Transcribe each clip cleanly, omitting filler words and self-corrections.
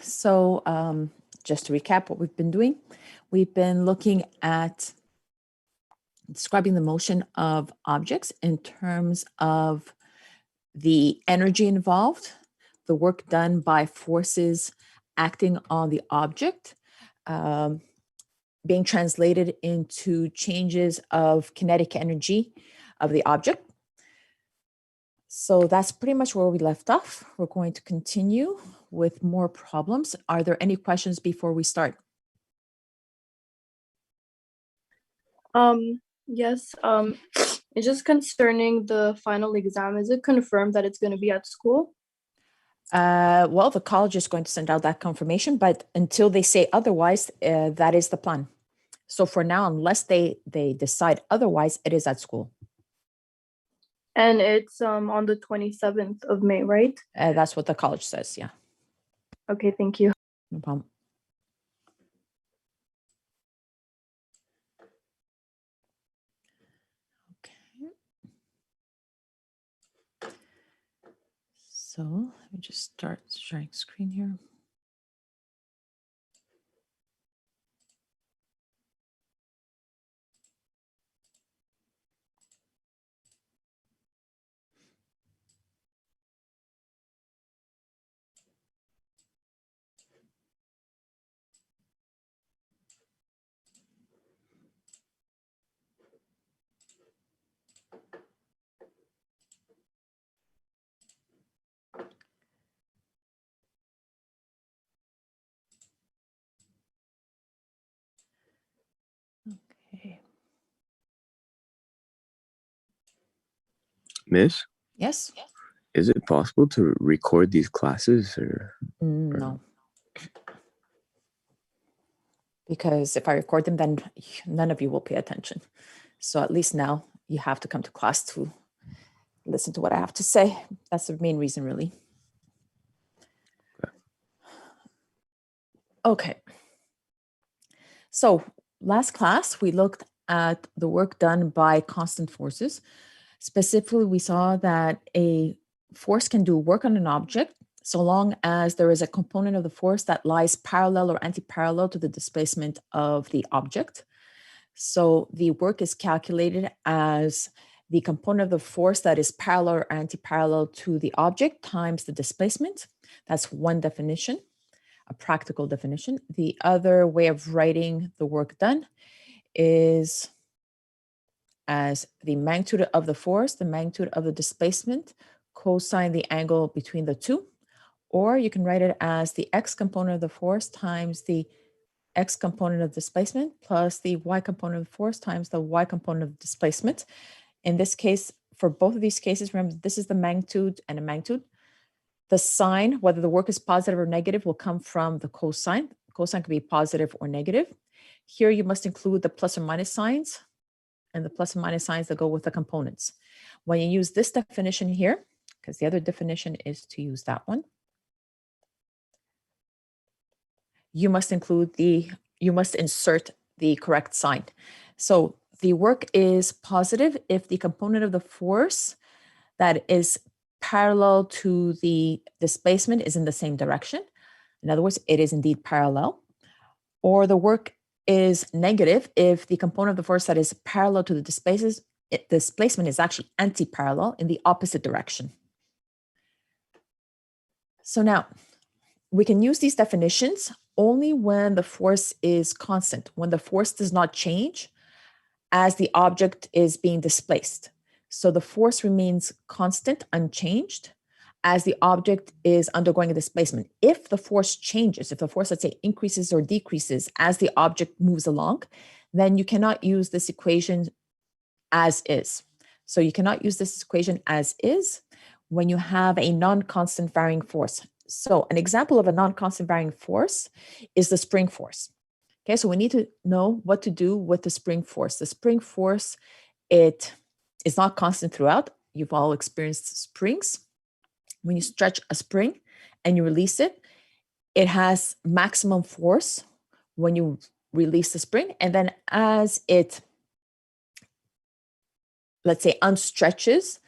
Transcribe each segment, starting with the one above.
So just to recap what we've been doing, we've been looking at describing the motion of objects in terms of the energy involved, the work done by forces acting on the object, being translated into changes of kinetic energy of the object. So that's pretty much where we left off. We're going to continue with more problems. Are there any questions before we start? Yes, it's just concerning the final exam. Is it confirmed that it's going to be at school? Well, the college is going to send out that confirmation, but until they say otherwise, that is the plan. So for now, unless they decide otherwise, it is at school. And it's on the 27th of May, right? That's what the college says, yeah. Okay, thank you. No problem. Okay. So let me just start sharing screen here. Okay. Miss? Yes? Is it possible to record these classes or No. Because if I record them, then none of you will pay attention. So at least now you have to come to class to listen to what I have to say. That's the main reason, really. Okay. So last class, we looked at the work done by constant forces. Specifically, we saw that a force can do work on an object so long as there is a component of the force that lies parallel or anti-parallel to the displacement of the object. So the work is calculated as the component of the force that is parallel or anti-parallel to the object times the displacement. That's one definition, a practical definition. The other way of writing the work done is as the magnitude of the force, the magnitude of the displacement, cosine the angle between the two. Or you can write it as the x component of the force times the x component of displacement plus the y component of the force times the y component of displacement. In this case, for both of these cases, remember, this is the magnitude and a magnitude. The sign, whether the work is positive or negative, will come from the cosine. Cosine can be positive or negative. Here, you must include the plus or minus signs and the plus and minus signs that go with the components. When you use this definition here, because the other definition is to use that one, you must insert the correct sign. So the work is positive if the component of the force that is parallel to the displacement is in the same direction. In other words, it is indeed parallel. Or the work is negative if the component of the force that is parallel to the displacement is actually anti-parallel in the opposite direction. So now, we can use these definitions only when the force is constant, when the force does not change as the object is being displaced. So the force remains constant, unchanged, as the object is undergoing a displacement. If the force changes, if the force, let's say, increases or decreases as the object moves along, then you cannot use this equation as is. So you cannot use this equation as is when you have a non-constant varying force. So an example of a non-constant varying force is the spring force. Okay, so we need to know what to do with the spring force. The spring force, it is not constant throughout. You've all experienced springs. When you stretch a spring and you release it, it has maximum force when you release the spring. And then as it, let's say, unstretches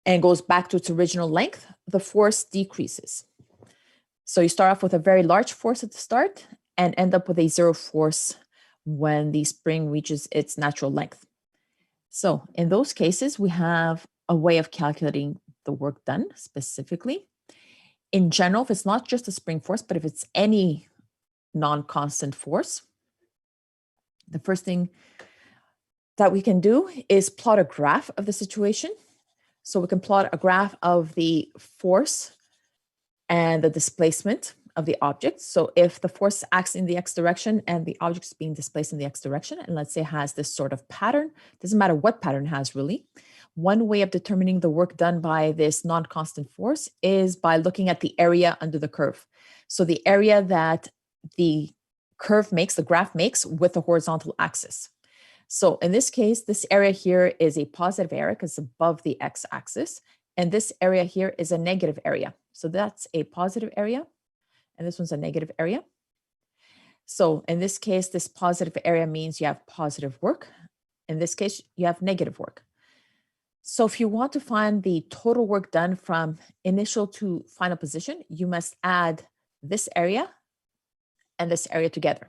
and goes back to its original length, the force decreases. So you start off with a very large force at the start and end up with a zero force when the spring reaches its natural length. So in those cases, we have a way of calculating the work done specifically. In general, if it's not just a spring force, but if it's any non-constant force, the first thing that we can do is plot a graph of the situation. So we can plot a graph of the force and the displacement of the object. So if the force acts in the x direction and the object is being displaced in the x direction, and let's say it has this sort of pattern, doesn't matter what pattern it has really. One way of determining the work done by this non-constant force is by looking at the area under the curve. So the area that the curve makes, the graph makes with the horizontal axis. So in this case, this area here is a positive area because it's above the x-axis. And this area here is a negative area. So that's a positive area. And this one's a negative area. So in this case, this positive area means you have positive work. In this case, you have negative work. So if you want to find the total work done from initial to final position, you must add this area and this area together.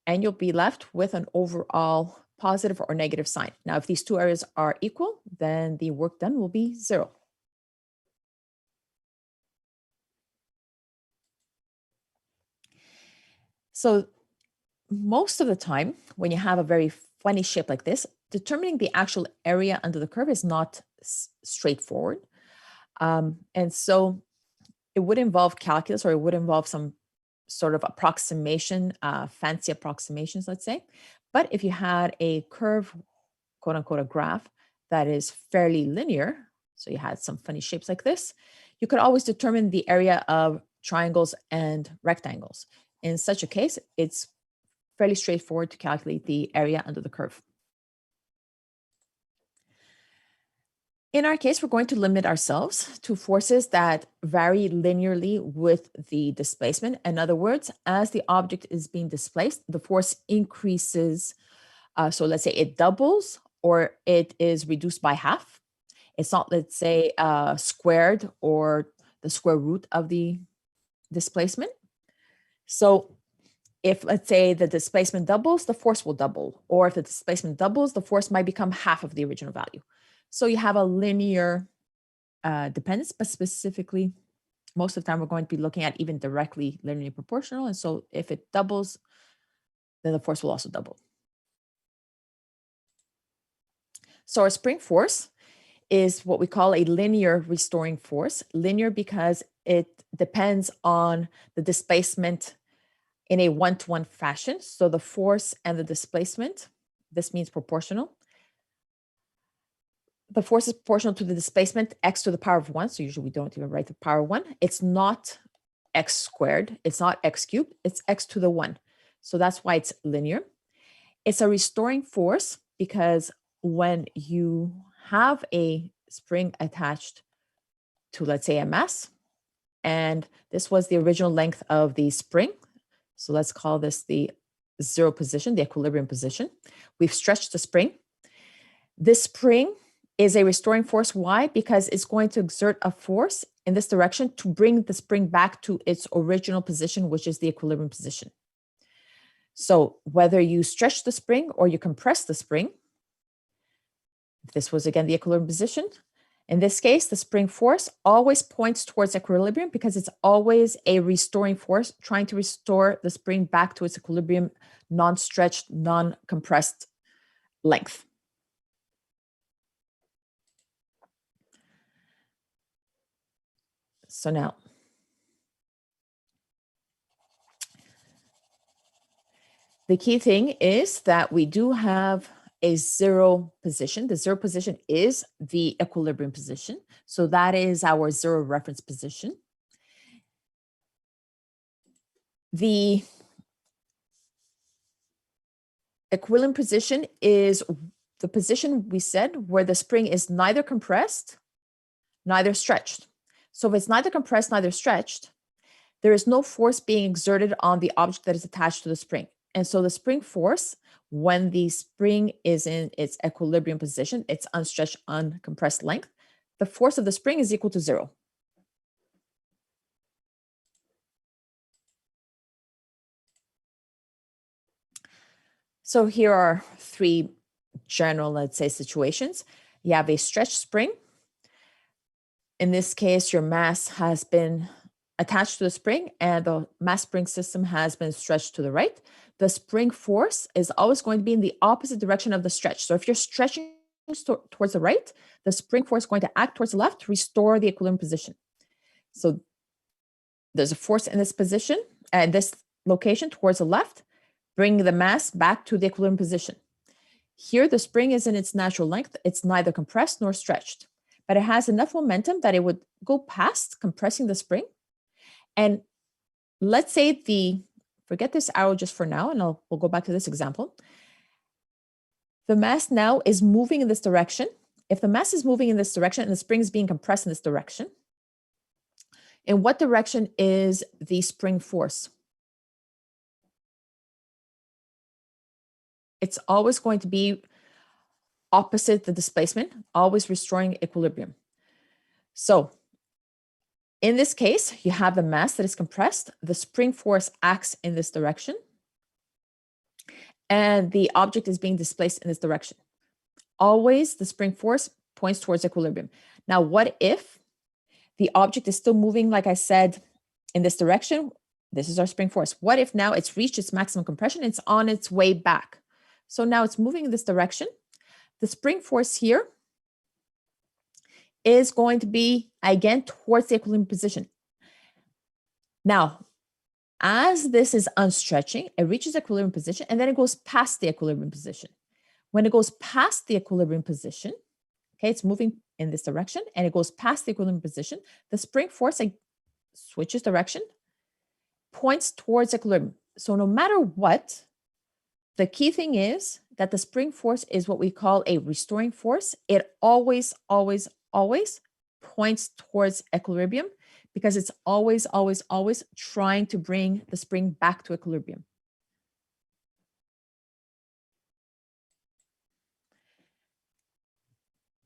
And you'll be left with an overall positive or negative sign. Now, if these two areas are equal, then the work done will be 0. So most of the time, when you have a very funny shape like this, determining the actual area under the curve is not straightforward. And so it would involve calculus, or it would involve some sort of approximation, fancy approximations, let's say. But if you had a curve, quote unquote, a graph that is fairly linear, so you had some funny shapes like this, you could always determine the area of triangles and rectangles. In such a case, it's fairly straightforward to calculate the area under the curve. In our case, we're going to limit ourselves to forces that vary linearly with the displacement. In other words, as the object is being displaced, the force increases. So let's say it doubles or it is reduced by half. It's not, let's say, squared or the square root of the displacement. So if, let's say, the displacement doubles, the force will double. Or if the displacement doubles, the force might become half of the original value. So you have a linear dependence, but specifically, most of the time, we're going to be looking at even directly linearly proportional. And so if it doubles, then the force will also double. So our spring force is what we call a linear restoring force. Linear because it depends on the displacement in a one-to-one fashion. So the force and the displacement, this means proportional. The force is proportional to the displacement, x to the power of 1. So usually we don't even write the power of 1. It's not x squared. It's not x cubed. It's x to the 1. So that's why it's linear. It's a restoring force because when you have a spring attached to, let's say, a mass, and this was the original length of the spring. So let's call this the 0 position, the equilibrium position. We've stretched the spring. This spring is a restoring force. Why? Because it's going to exert a force in this direction to bring the spring back to its original position, which is the equilibrium position. So whether you stretch the spring or you compress the spring, this was again the equilibrium position. In this case, the spring force always points towards equilibrium because it's always a restoring force trying to restore the spring back to its equilibrium, non-stretched, non-compressed length. So now, the key thing is that we do have a 0 position. The 0 position is the equilibrium position. So that is our 0 reference position. The equilibrium position is the position we said where the spring is neither compressed, neither stretched. So if it's neither compressed, neither stretched, there is no force being exerted on the object that is attached to the spring. And so the spring force, when the spring is in its equilibrium position, its unstretched, uncompressed length, the force of the spring is equal to 0. So here are three general, let's say, situations. You have a stretched spring. In this case, your mass has been attached to the spring and the mass spring system has been stretched to the right. The spring force is always going to be in the opposite direction of the stretch. So if you're stretching towards the right, the spring force is going to act towards the left to restore the equilibrium position. So there's a force in this position and this location towards the left, bringing the mass back to the equilibrium position. Here, the spring is in its natural length. It's neither compressed nor stretched, but it has enough momentum that it would go past compressing the spring. And let's say forget this arrow just for now, and we'll go back to this example. The mass now is moving in this direction. If the mass is moving in this direction and the spring is being compressed in this direction, in what direction is the spring force? It's always going to be opposite the displacement, always restoring equilibrium. So in this case, you have the mass that is compressed. The spring force acts in this direction, and the object is being displaced in this direction. Always the spring force points towards equilibrium. Now, what if the object is still moving, like I said, in this direction? This is our spring force. What if now it's reached its maximum compression? It's on its way back. So now it's moving in this direction. The spring force here is going to be, again, towards the equilibrium position. Now, as this is unstretching, it reaches equilibrium position, and then it goes past the equilibrium position. When it goes past the equilibrium position, okay, it's moving in this direction, and it goes past the equilibrium position, the spring force switches direction, points towards equilibrium. So no matter what, the key thing is that the spring force is what we call a restoring force. It always, always, always points towards equilibrium because it's always, always, always trying to bring the spring back to equilibrium.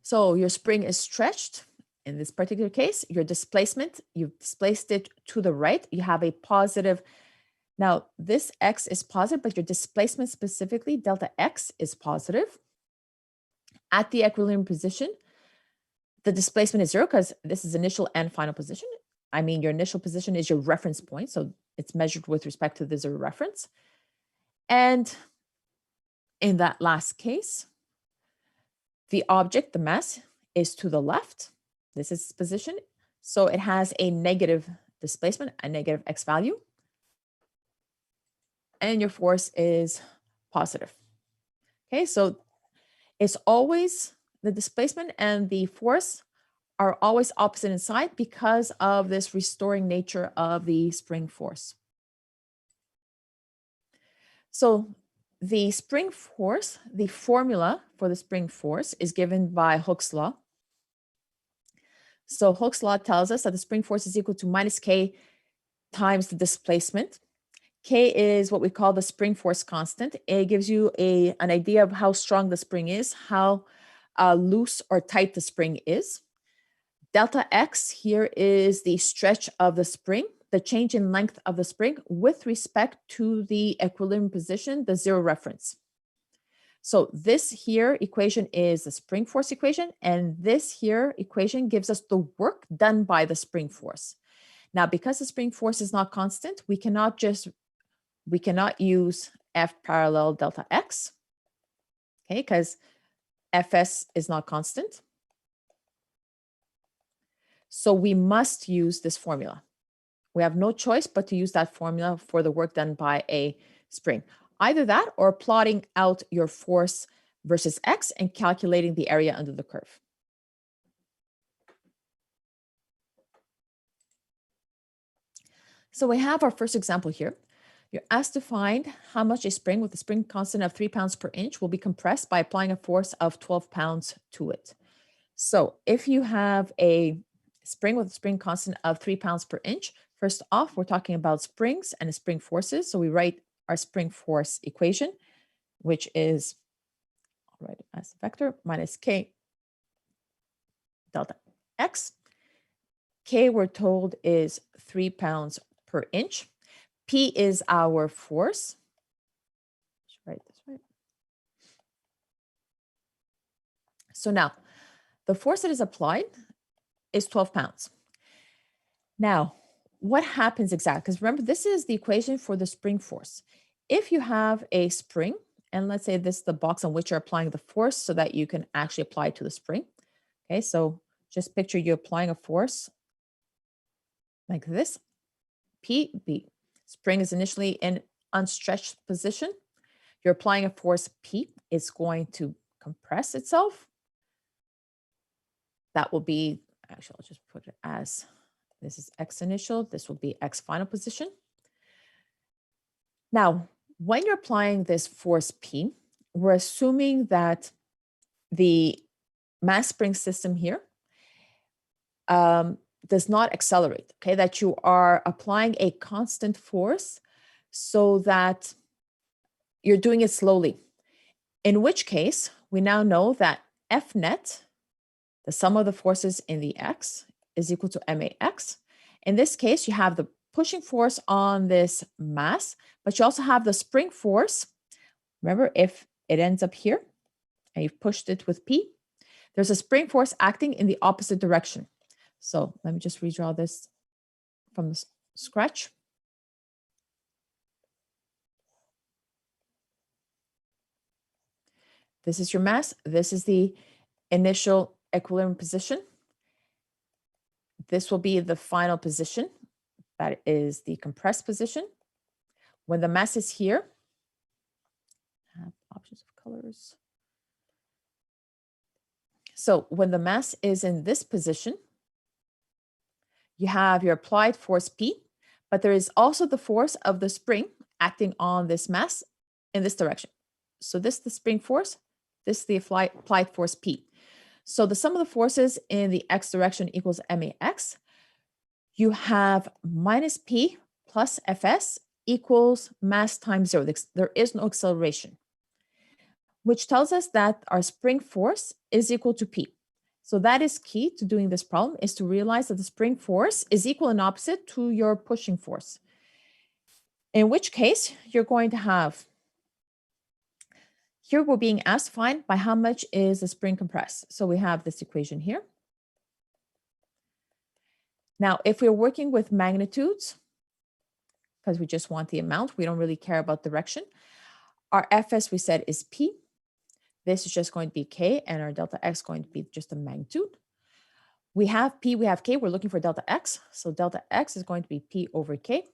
So your spring is stretched. In this particular case, your displacement, you've displaced it to the right. You have a positive. Now, this x is positive, but your displacement specifically, delta x, is positive. At the equilibrium position, the displacement is 0 because this is initial and final position. I mean, your initial position is your reference point, so it's measured with respect to the 0 reference. And in that last case, the object, the mass, is to the left. This is its position. So it has a negative displacement, a negative x value. And your force is positive. Okay, so it's always the displacement and the force are always opposite in sign because of this restoring nature of the spring force. So the spring force, the formula for the spring force is given by Hooke's law. So Hooke's law tells us that the spring force is equal to minus K times the displacement. K is what we call the spring force constant. It gives you an idea of how strong the spring is, how loose or tight the spring is. Delta X here is the stretch of the spring, the change in length of the spring with respect to the equilibrium position, the 0 reference. So this here equation is the spring force equation, and this here equation gives us the work done by the spring force. Now, because the spring force is not constant, we cannot use F parallel delta X, okay, because Fs is not constant. So we must use this formula. We have no choice but to use that formula for the work done by a spring. Either that or plotting out your force versus X and calculating the area under the curve. So we have our first example here. You're asked to find how much a spring with a spring constant of 3 pounds per inch will be compressed by applying a force of 12 pounds to it. So if you have a spring with a spring constant of 3 pounds per inch, first off, we're talking about springs and spring forces. So we write our spring force equation, which is, I'll write it as a vector, minus K delta X. K, we're told, is 3 pounds per inch. P is our force. Let's write this right. So now the force that is applied is 12 pounds. Now, what happens exactly? Because remember, this is the equation for the spring force. If you have a spring, and let's say this is the box on which you're applying the force so that you can actually apply it to the spring. Okay, so just picture you applying a force like this. P. Spring is initially in unstretched position. You're applying a force P. It's going to compress itself. That will be, actually, I'll just put it as, this is X initial. This will be X final position. Now, when you're applying this force P, we're assuming that the mass spring system here does not accelerate, okay? That you are applying a constant force so that you're doing it slowly. In which case, we now know that F net, the sum of the forces in the X, is equal to MAX. In this case, you have the pushing force on this mass, but you also have the spring force. Remember, if it ends up here and you've pushed it with P, there's a spring force acting in the opposite direction. So let me just redraw this from scratch. This is your mass. This is the initial equilibrium position. This will be the final position. That is the compressed position. When the mass is here, I have options of colors. So when the mass is in this position, you have your applied force P, but there is also the force of the spring acting on this mass in this direction. So this is the spring force, this is the applied force P. So the sum of the forces in the X direction equals MAX. You have minus P plus Fs equals mass times 0. There is no acceleration, which tells us that our spring force is equal to P. So that is key to doing this problem, is to realize that the spring force is equal and opposite to your pushing force. In which case, you're going to have, here we're being asked to find by how much is the spring compressed. So we have this equation here. Now, if we're working with magnitudes, because we just want the amount, we don't really care about direction. Our Fs, we said, is P. This is just going to be K, and our delta X going to be just a magnitude. We have P, we have K, we're looking for delta X. So delta X is going to be P over K.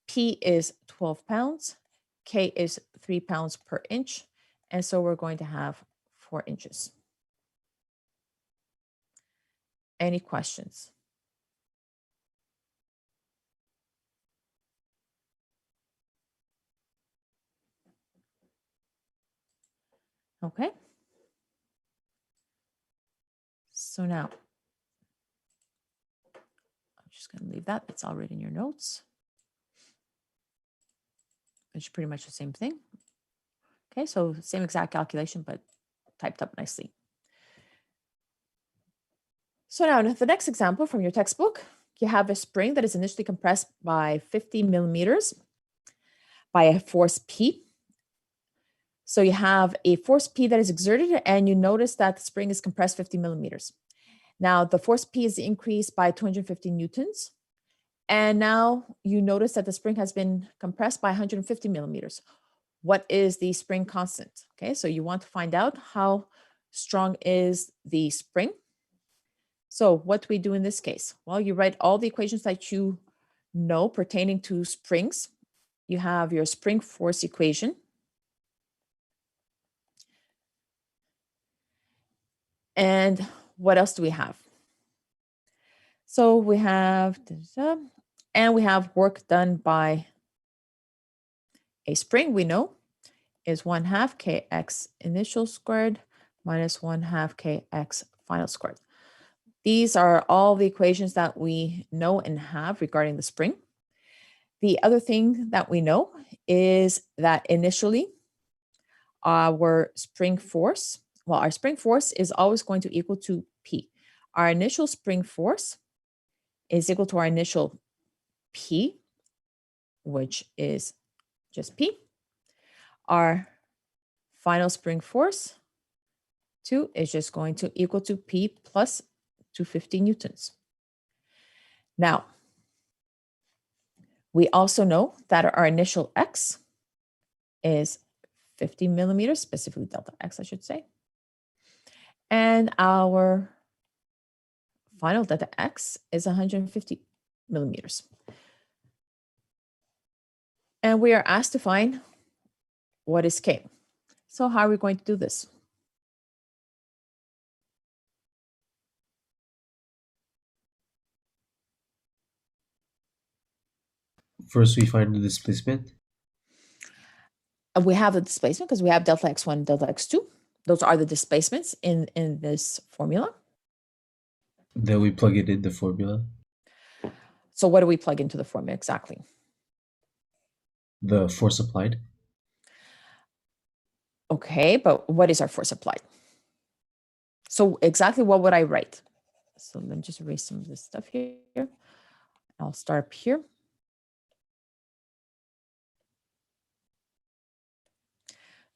P is 12 pounds. K is 3 pounds per inch. And so we're going to have 4 inches. Any questions? Okay. So now, I'm just going to leave that. It's already in your notes. It's pretty much the same thing. Okay, so same exact calculation, but typed up nicely. So now, in the next example from your textbook, you have a spring that is initially compressed by 50 millimeters by a force P. So you have a force P that is exerted, and you notice that the spring is compressed 50 millimeters. Now, the force P is increased by 250 newtons. And now you notice that the spring has been compressed by 150 millimeters. What is the spring constant? Okay, so you want to find out how strong is the spring. So what do we do in this case? Well, you write all the equations that you know pertaining to springs. You have your spring force equation. And what else do we have? So we have, and we have work done by a spring, we know, is 1/2 kx initial squared minus 1/2 kx final squared. These are all the equations that we know and have regarding the spring. The other thing that we know is that initially our spring force, well, our spring force is always going to equal to P. Our initial spring force is equal to our initial P, which is just P. Our final spring force 2 is just going to equal to P plus 250 newtons. Now, we also know that our initial X is 50 millimeters, specifically delta X, I should say. And our final delta X is 150 millimeters. And we are asked to find what is K. So how are we going to do this? First, we find the displacement. We have the displacement because we have delta X1, delta X2. Those are the displacements in this formula. Then we plug it in the formula. So what do we plug into the formula exactly? The force applied. Okay, but what is our force applied? So exactly what would I write? So let me just erase some of this stuff here. I'll start up here.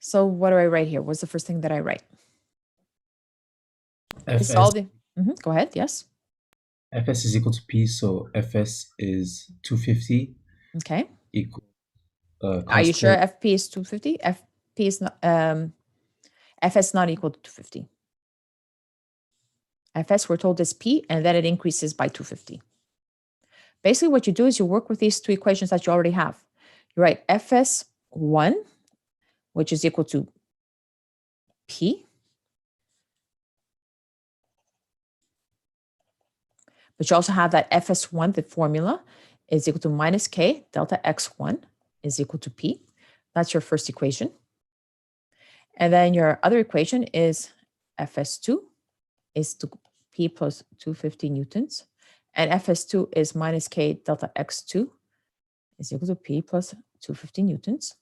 So what do I write here? What's the first thing that I write? It's all Fs, the, go ahead, yes. Fs is equal to P, so Fs is 250 Okay. equal. Are you sure FP is 250? FP is not, Fs not equal to 250. Fs we're told is P, and then it increases by 250. Basically what you do is you work with these two equations that you already have. You write Fs1, which is equal to P. But you also have that Fs1, the formula, is equal to minus K, delta X1 is equal to P. That's your first equation. And then your other equation is Fs2 is to P plus 250 newtons. And Fs2 is minus K delta X2 is equal to P plus 250 newtons.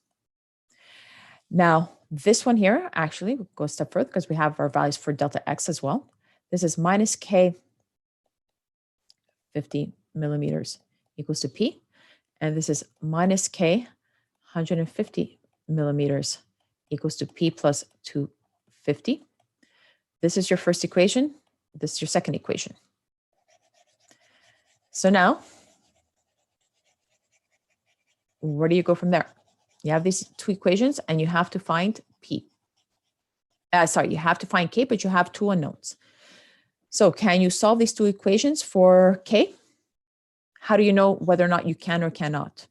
Now, this one here actually will go a step further because we have our values for delta X as well. This is minus K 50 millimeters equals to P. And this is minus K 150 millimeters equals to P plus 250. This is your first equation. This is your second equation. So now, where do you go from there? You have these two equations and you have to find P. You have to find K, but you have two unknowns. So can you solve these two equations for K? How do you know whether or not you can or cannot?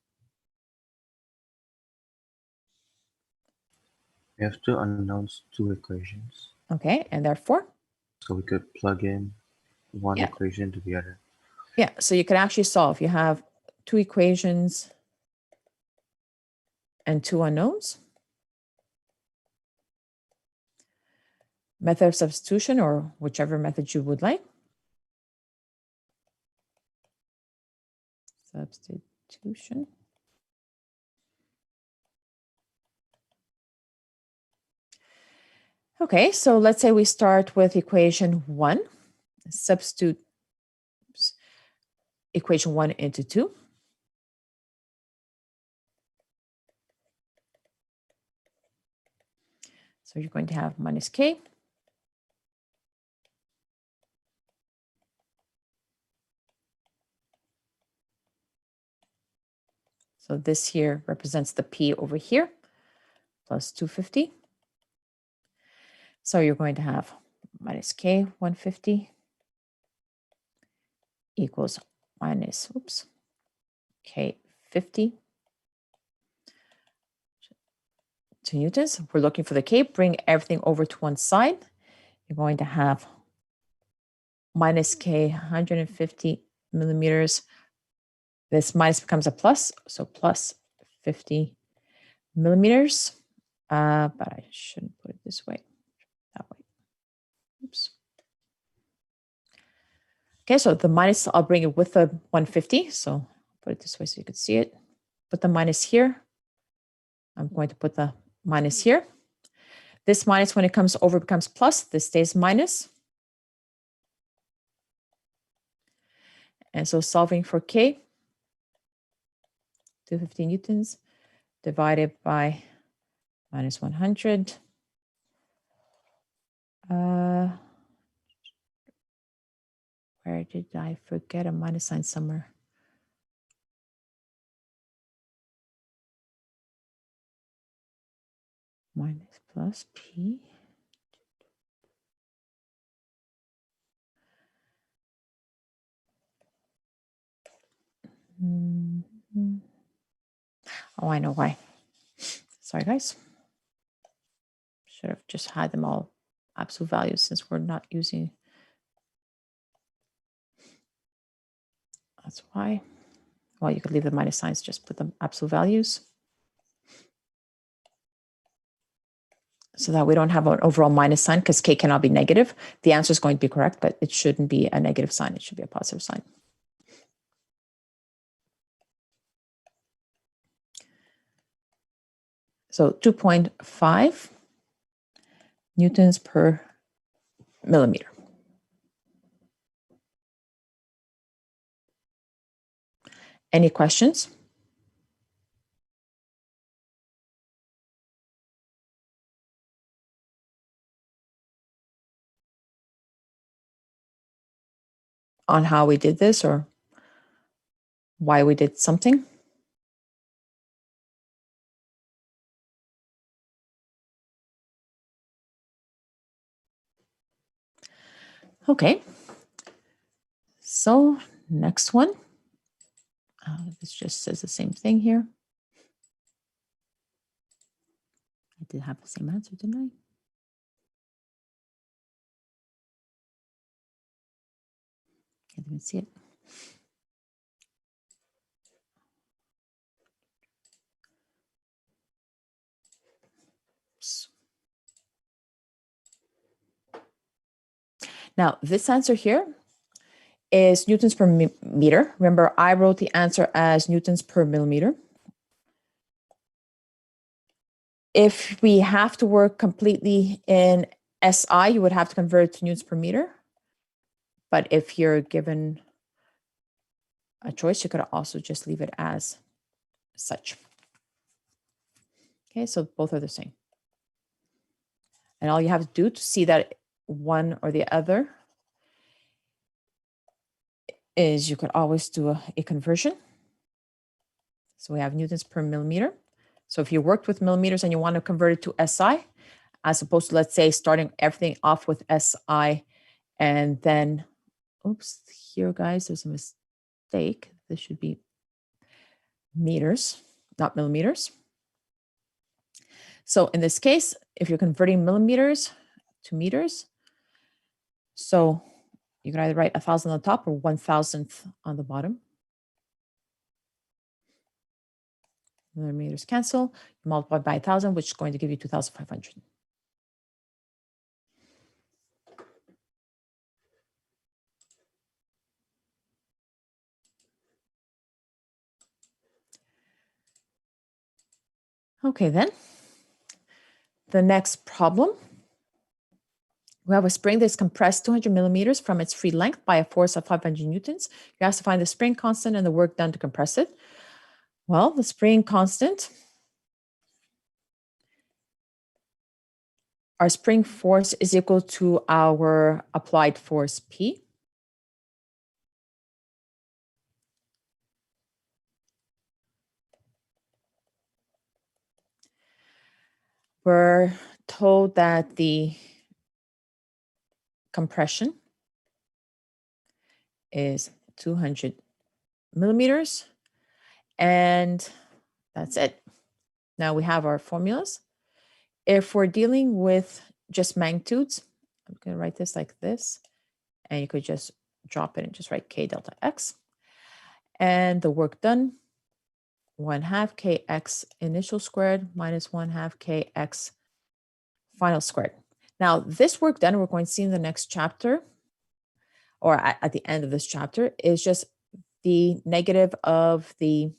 We have two unknowns, two equations. Okay, and therefore? So we could plug in one Yeah. equation to the other. Yeah, so you can actually solve. You have two equations and two unknowns. Method of substitution, or whichever method you would like. Substitution. Okay, so let's say we start with equation 1. Substitute equation 1 into 2. So you're going to have minus K. So this here represents the P over here, plus 250. So you're going to have minus K 150 equals minus, K 50 to newtons. We're looking for the K. Bring everything over to one side. You're going to have minus K 150 millimeters. This minus becomes a plus, so plus 50 millimeters. But I shouldn't put it this way, that way. Oops. Okay, so the minus, I'll bring it with the 150. So put it this way so you could see it. Put the minus here. I'm going to put the minus here. This minus, when it comes over, becomes plus. This stays minus. And so solving for K, 250 newtons divided by minus 100. Where did I forget a minus sign somewhere? Minus plus P. Mhm. Oh, I know why. Sorry, guys. Should have just had them all absolute values since we're not using. That's why. Well, you could leave the minus signs, just put them absolute values. So that we don't have an overall minus sign because K cannot be negative. The answer is going to be correct, but it shouldn't be a negative sign. It should be a positive sign. So 2.5 newtons per millimeter. Any questions? On how we did this or why we did something? Okay. So next one. This just says the same thing here. I did have the same answer, didn't I? Can't even see it. Oops. Now, this answer here is newtons per meter. Remember, I wrote the answer as newtons per millimeter. If we have to work completely in SI, you would have to convert it to newtons per meter. But if you're given a choice, you could also just leave it as such. Okay, so both are the same. And all you have to do to see that one or the other is you could always do a conversion. So we have newtons per millimeter. So if you worked with millimeters and you want to convert it to SI, as opposed to, let's say, starting everything off with SI and then, oops, here, guys, there's a mistake. This should be meters, not millimeters. So in this case, if you're converting millimeters to meters, so you can either write 1,000 on the top or 1,000th on the bottom. Millimeters cancel, you multiply by 1,000, which is going to give you 2,500. Okay, then. The next problem. We have a spring that's compressed 200 millimeters from its free length by a force of 500 newtons. You have to find the spring constant and the work done to compress it. Well, the spring constant, our spring force is equal to our applied force P. We're told that the compression is 200 millimeters, and that's it. Now we have our formulas. If we're dealing with just magnitudes, I'm going to write this like this, and you could just drop it and just write K delta X. And the work done, 1/2 kx initial squared minus 1/2 kx final squared. Now, this work done, we're going to see in the next chapter, or at the end of this chapter, is just the negative of the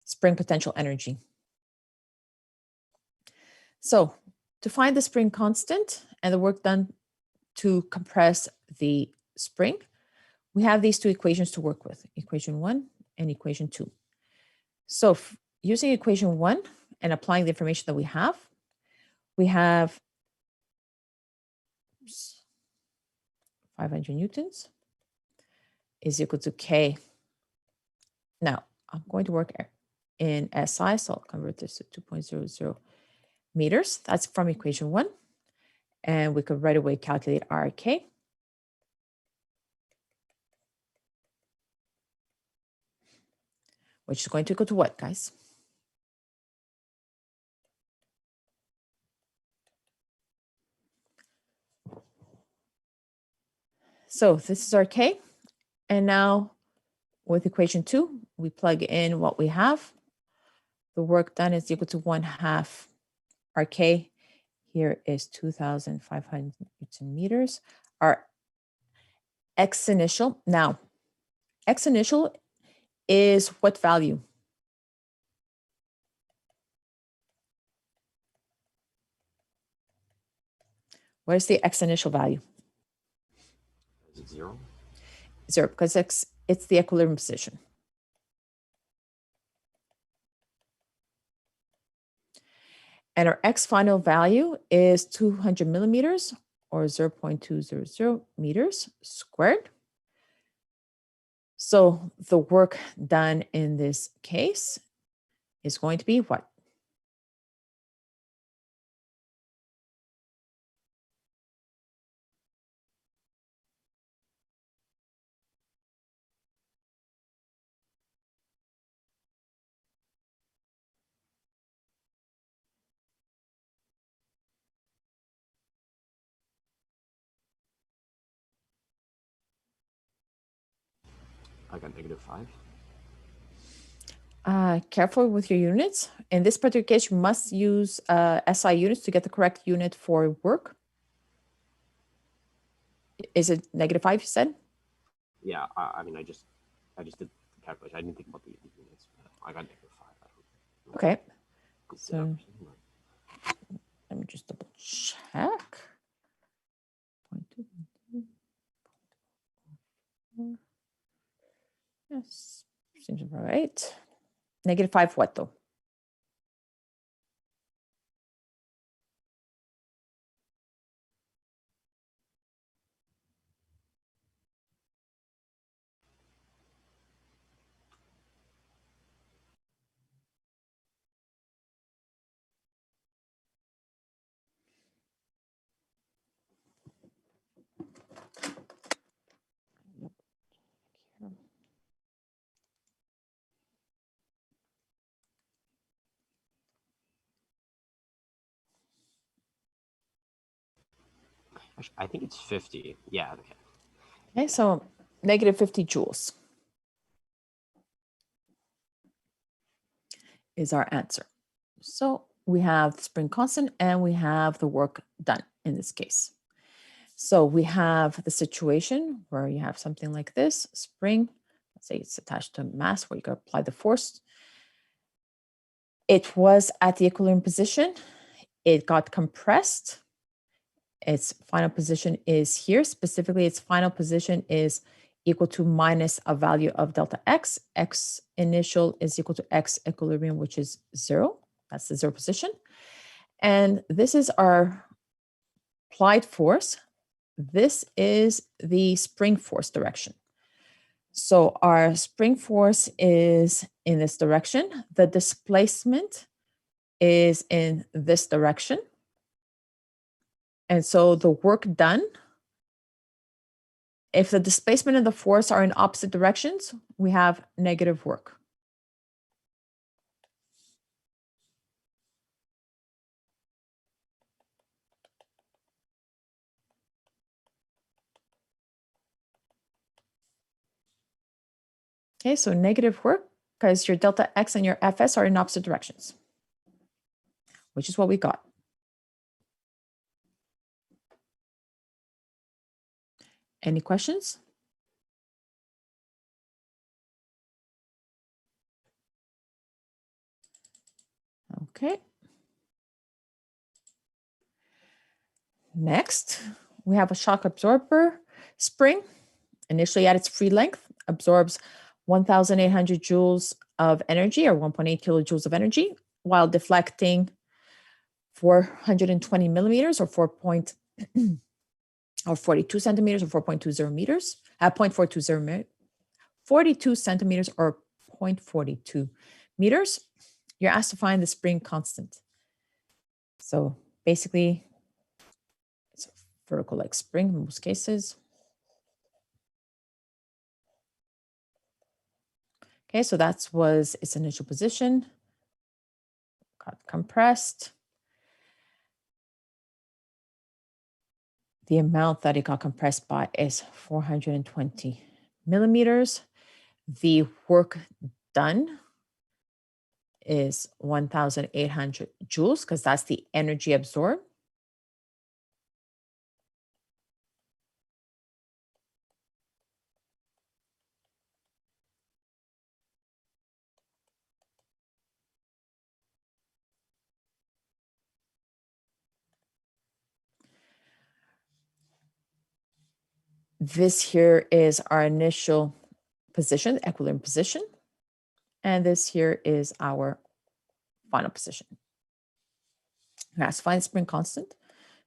spring potential energy. So to find the spring constant and the work done to compress the spring, we have these two equations to work with, equation 1 and equation 2. So using equation 1 and applying the information that we have 500 newtons is equal to K. Now, I'm going to work in SI, so I'll convert this to 2.00 meters. That's from equation 1. And we could right away calculate RK. Which is going to equal to what, guys? So this is our K. And now with equation 2, we plug in what we have. The work done is equal to 1/2 RK. Here is 2,500 Newton meters. Our X initial. Now, X initial is what value? What is the X initial value? Is it 0? 0, because it's the equilibrium position. And our X final value is 200 millimeters, or 0.200 meters squared. So the work done in this case is going to be what? I got -5. Careful with your units. In this particular case, you must use SI units to get the correct unit for work. Is it -5, you said? Yeah, I mean, I just did the calculation. I didn't think about the units. I got -5. Okay. Good So let me just double check. 0.2. Yes, seems about right. -5 what though? Actually, I think it's 50. Yeah. Okay. Okay, so -50 joules is our answer. So we have the spring constant and we have the work done in this case. So we have the situation where you have something like this, spring, let's say it's attached to mass where you can apply the force. It was at the equilibrium position. It got compressed. Its final position is here. Specifically, its final position is equal to minus a value of delta X. X initial is equal to X equilibrium, which is 0. That's the 0 position. And this is our applied force. This is the spring force direction. So our spring force is in this direction. The displacement is in this direction. And so the work done, if the displacement and the force are in opposite directions, we have negative work. Okay, so negative work because your delta X and your Fs are in opposite directions, which is what we got. Any questions? Okay. Next, we have a shock absorber spring. Initially at its free length, absorbs 1,800 joules of energy or 1.8 kilojoules of energy while deflecting 420 millimeters or 42 centimeters or 4.20 meters, 0.420 42 centimeters or 0.42 meters, you're asked to find the spring constant. So basically, it's a vertical like spring in most cases. Okay, so that was its initial position, got compressed. The amount that it got compressed by is 420 millimeters. The work done is 1,800 joules because that's the energy absorbed. This here is our initial position, equilibrium position. And this here is our final position. Let's find spring constant.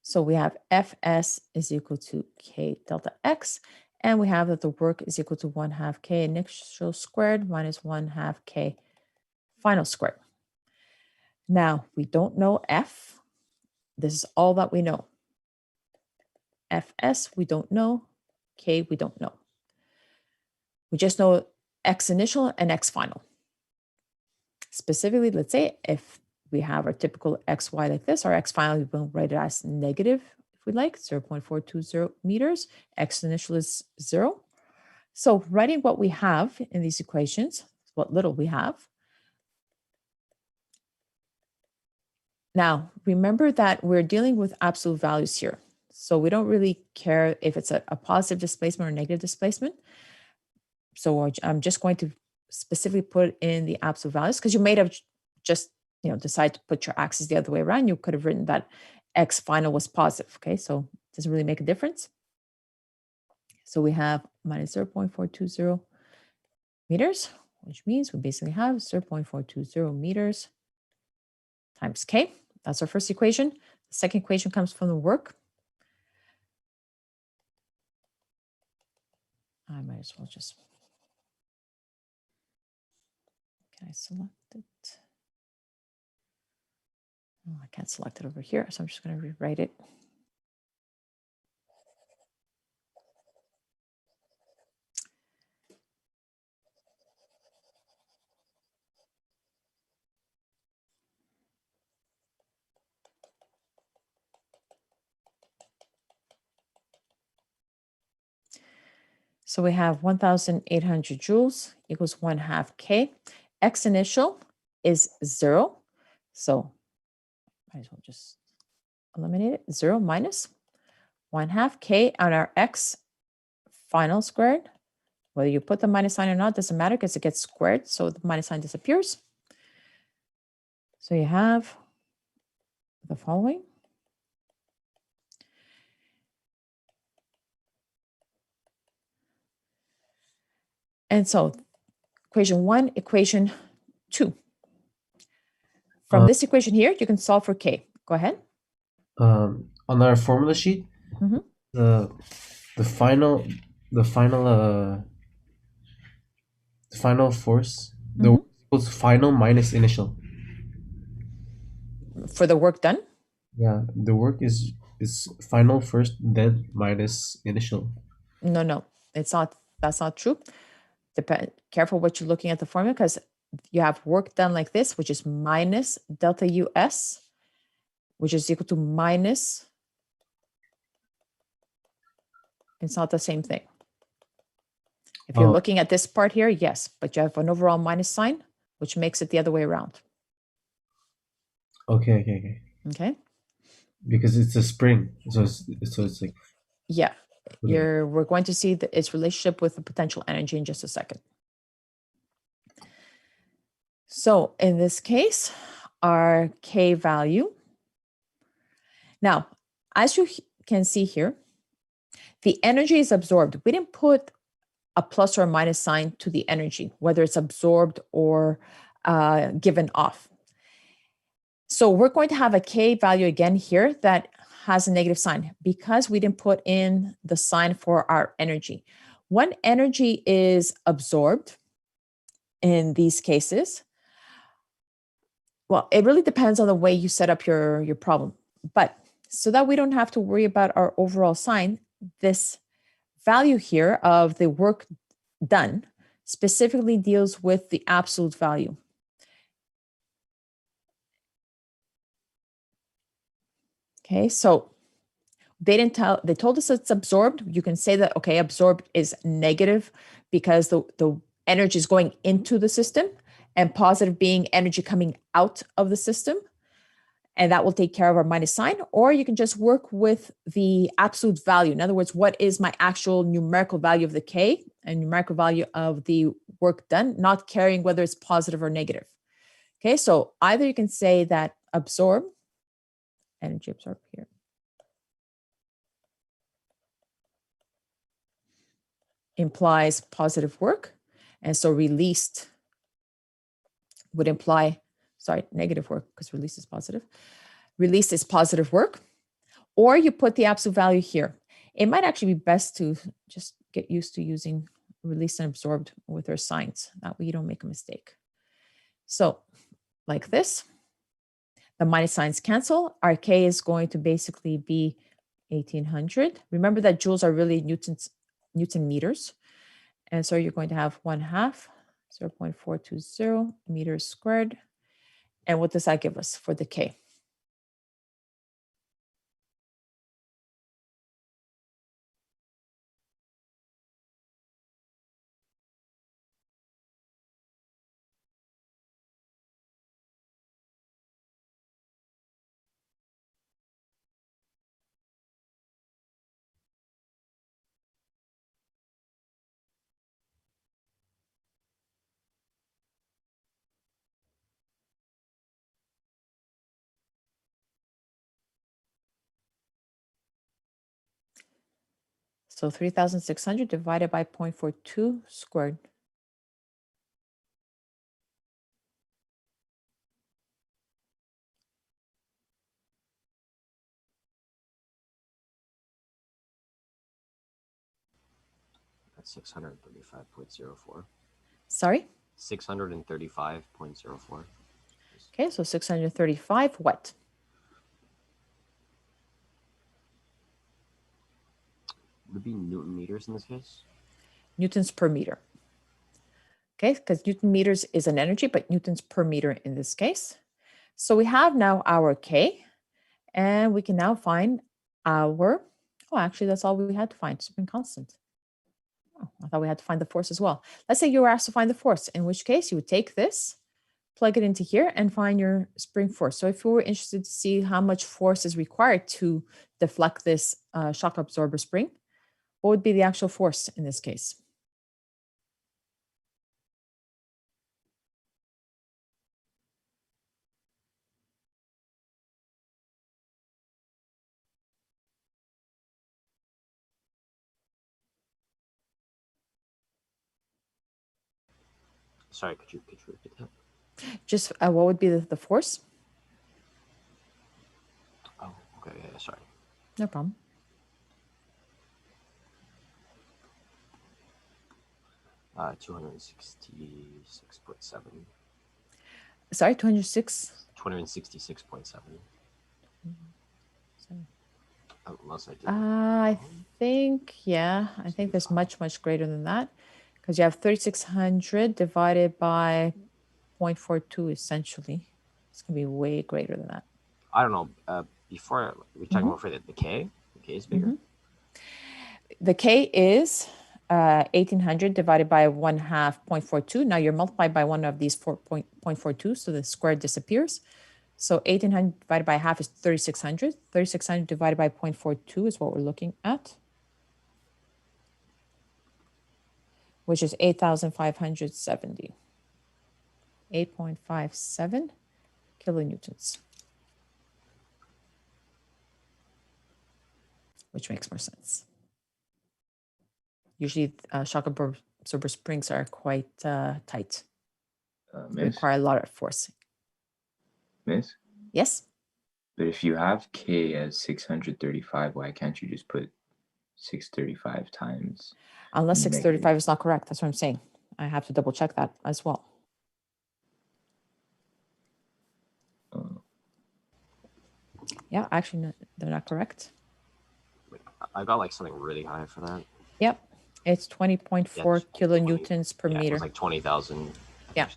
So we have Fs is equal to K delta X. And we have that the work is equal to 1/2 K initial squared minus 1/2 K final squared. Now, we don't know F. This is all that we know. Fs, we don't know. K, we don't know. We just know X initial and X final. Specifically, let's say if we have our typical XY like this, our X final, we will write it as negative, if we like, 0.420 meters. X initial is 0. So writing what we have in these equations, what little we have. Now, remember that we're dealing with absolute values here. So we don't really care if it's a positive displacement or negative displacement. So I'm just going to specifically put in the absolute values because you may have just, decide to put your axis the other way around. You could have written that X final was positive. Okay, so it doesn't really make a difference. So we have minus 0.420 meters, which means we basically have 0.420 meters times K. That's our first equation. The second equation comes from the work. I might as well just, can I select it? Oh, I can't select it over here, so I'm just going to rewrite it. So we have 1,800 joules equals 1/2 K. X initial is 0. So might as well just eliminate it. 0 minus 1/2 K on our X final squared. Whether you put the minus sign or not doesn't matter because it gets squared. So the minus sign disappears. So you have the following. And so equation 1, equation 2. From this equation here, you can solve for K. Go ahead. On our formula sheet, Mhm. the final force, the work equals final minus initial. For the work done. Yeah, the work is final first, then minus initial. No, it's not. That's not true. Careful what you're looking at the formula because you have work done like this, which is minus delta US, which is equal to minus. It's not the same thing. If you're looking at this part here, yes, but you have an overall minus sign, which makes it the other way around. Okay. Okay. Because it's a spring, so it's like. Yeah, we're going to see its relationship with the potential energy in just a second. So in this case, our K value. Now, as you can see here, the energy is absorbed. We didn't put a plus or minus sign to the energy, whether it's absorbed or given off. So we're going to have a K value again here that has a negative sign because we didn't put in the sign for our energy. When energy is absorbed in these cases, well, it really depends on the way you set up your problem. But so that we don't have to worry about our overall sign, this value here of the work done specifically deals with the absolute value. Okay, so they told us it's absorbed. You can say that, okay, absorbed is negative because the energy is going into the system, and positive being energy coming out of the system. And that will take care of our minus sign. Or you can just work with the absolute value. In other words, what is my actual numerical value of the K and numerical value of the work done, not caring whether it's positive or negative. Okay, so either you can say that absorb, energy absorbed here, implies positive work. And so released would imply, sorry, negative work, because release is positive. Release is positive work. Or you put the absolute value here. It might actually be best to just get used to using released and absorbed with our signs. That way you don't make a mistake. So like this, the minus signs cancel. Our K is going to basically be 1800. Remember that joules are really Newton meters. And so you're going to have 1/2, 0.420 meters squared. And what does that give us for the K? So 3,600 divided by 0.42 squared. That's 635.04. Sorry? 635.04. Okay, so 635 what? Would it be Newton meters in this case? Newtons per meter. Okay, because Newton meters is an energy, but Newtons per meter in this case. So we have now our K, and we can now find our, oh, actually, that's all we had to find, spring constant. Oh, I thought we had to find the force as well. Let's say you were asked to find the force, in which case you would take this, plug it into here, and find your spring force. So if you were interested to see how much force is required to deflect this shock absorber spring, what would be the actual force in this case? Sorry, could you repeat that? Just what would be the force? Oh, okay, yeah, sorry. No problem. Uh, 266.7. Sorry, 206. 266.7. Unless I did. I think, yeah, I think there's much greater than that, because you have 3,600 divided by 0.42 essentially. It's going to be way greater than that. I don't know. Before we're talking about for the K. The K is bigger. The K is 1,800 divided by 1/2 0.42. Now you're multiplied by one of these 0.42, so the square disappears. So 1,800 divided by half is 3,600. 3,600 divided by 0.42 is what we're looking at, which is 8,570. 8.57 kilonewtons, which makes more sense. Usually shock absorber springs are quite tight. They Miss, require a lot of force. Miss, Yes? but if you have K as 635, why can't you just put 635 times. Unless Negative. 635 is not correct. That's what I'm saying. I have to double check that as well. Oh, Yeah, actually, no, they're not correct. Wait, I got like something really high for that. Yep. It's 20.4 Yeah, it's like 20 kilonewtons per yeah, it meter. was like 20,000. Yeah.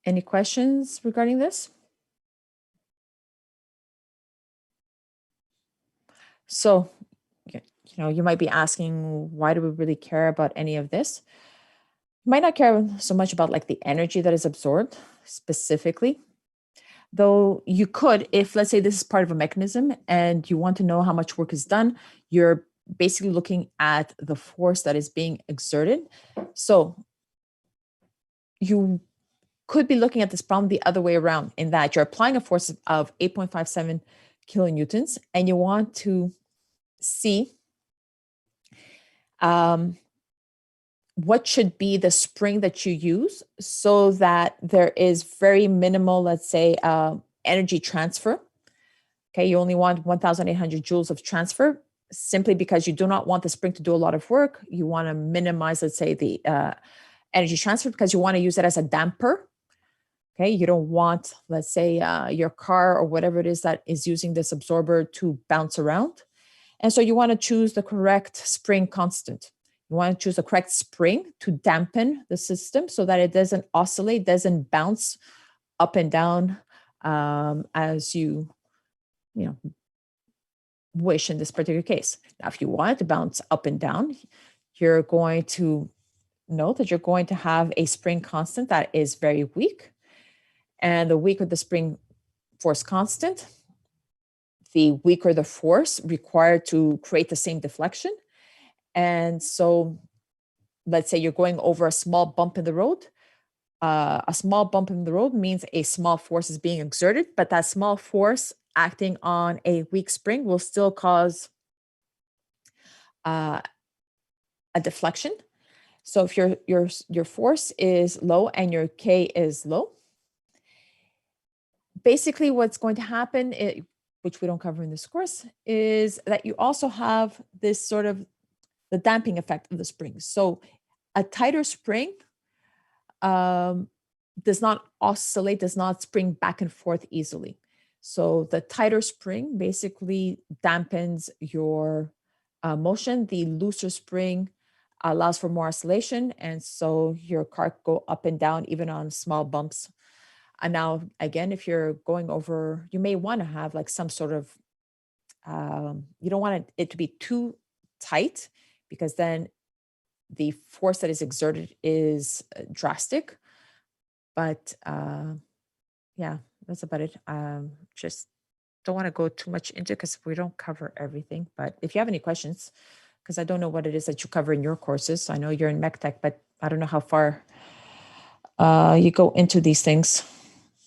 Any questions regarding this? So, you might be asking, why do we really care about any of this? You might not care so much about like the energy that is absorbed specifically, though you could, if let's say this is part of a mechanism and you want to know how much work is done, you're basically looking at the force that is being exerted. So you could be looking at this problem the other way around, in that you're applying a force of 8.57 kilonewtons and you want to see what should be the spring that you use so that there is very minimal, let's say, energy transfer. Okay, you only want 1,800 joules of transfer, simply because you do not want the spring to do a lot of work. You want to minimize, let's say, the energy transfer, because you want to use it as a damper. Okay, you don't want, let's say, your car or whatever it is that is using this absorber to bounce around. And so you want to choose the correct spring constant. You want to choose the correct spring to dampen the system so that it doesn't oscillate, doesn't bounce up and down as you wish in this particular case. Now, if you want it to bounce up and down, you're going to note that you're going to have a spring constant that is very weak. And the weaker the spring force constant, the weaker the force required to create the same deflection. And so let's say you're going over a small bump in the road. A small bump in the road means a small force is being exerted, but that small force acting on a weak spring will still cause a deflection. So if your force is low and your K is low, basically what's going to happen, which we don't cover in this course, is that you also have this sort of the damping effect of the spring. So a tighter spring does not oscillate, does not spring back and forth easily. So the tighter spring basically dampens your motion. The looser spring allows for more oscillation, and so your car go up and down even on small bumps. And now, again, if you're going over, you may want to have like some sort of, you don't want it to be too tight, because then the force that is exerted is drastic. But yeah, that's about it. Just don't want to go too much into it because we don't cover everything. But if you have any questions, because I don't know what it is that you cover in your courses. I know you're in MechTech, but I don't know how far you go into these things.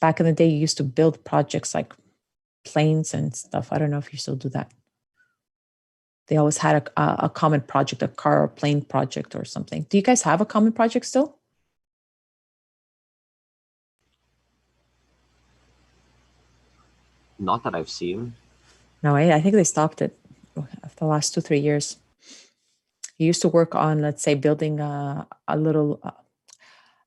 Back in the day, you used to build projects like planes and stuff. I don't know if you still do that. They always had a common project, a car or plane project or something. Do you guys have a common project still? Not that I've seen. No, I think they stopped it after the last 2-3 years. You used to work on, let's say, building a little,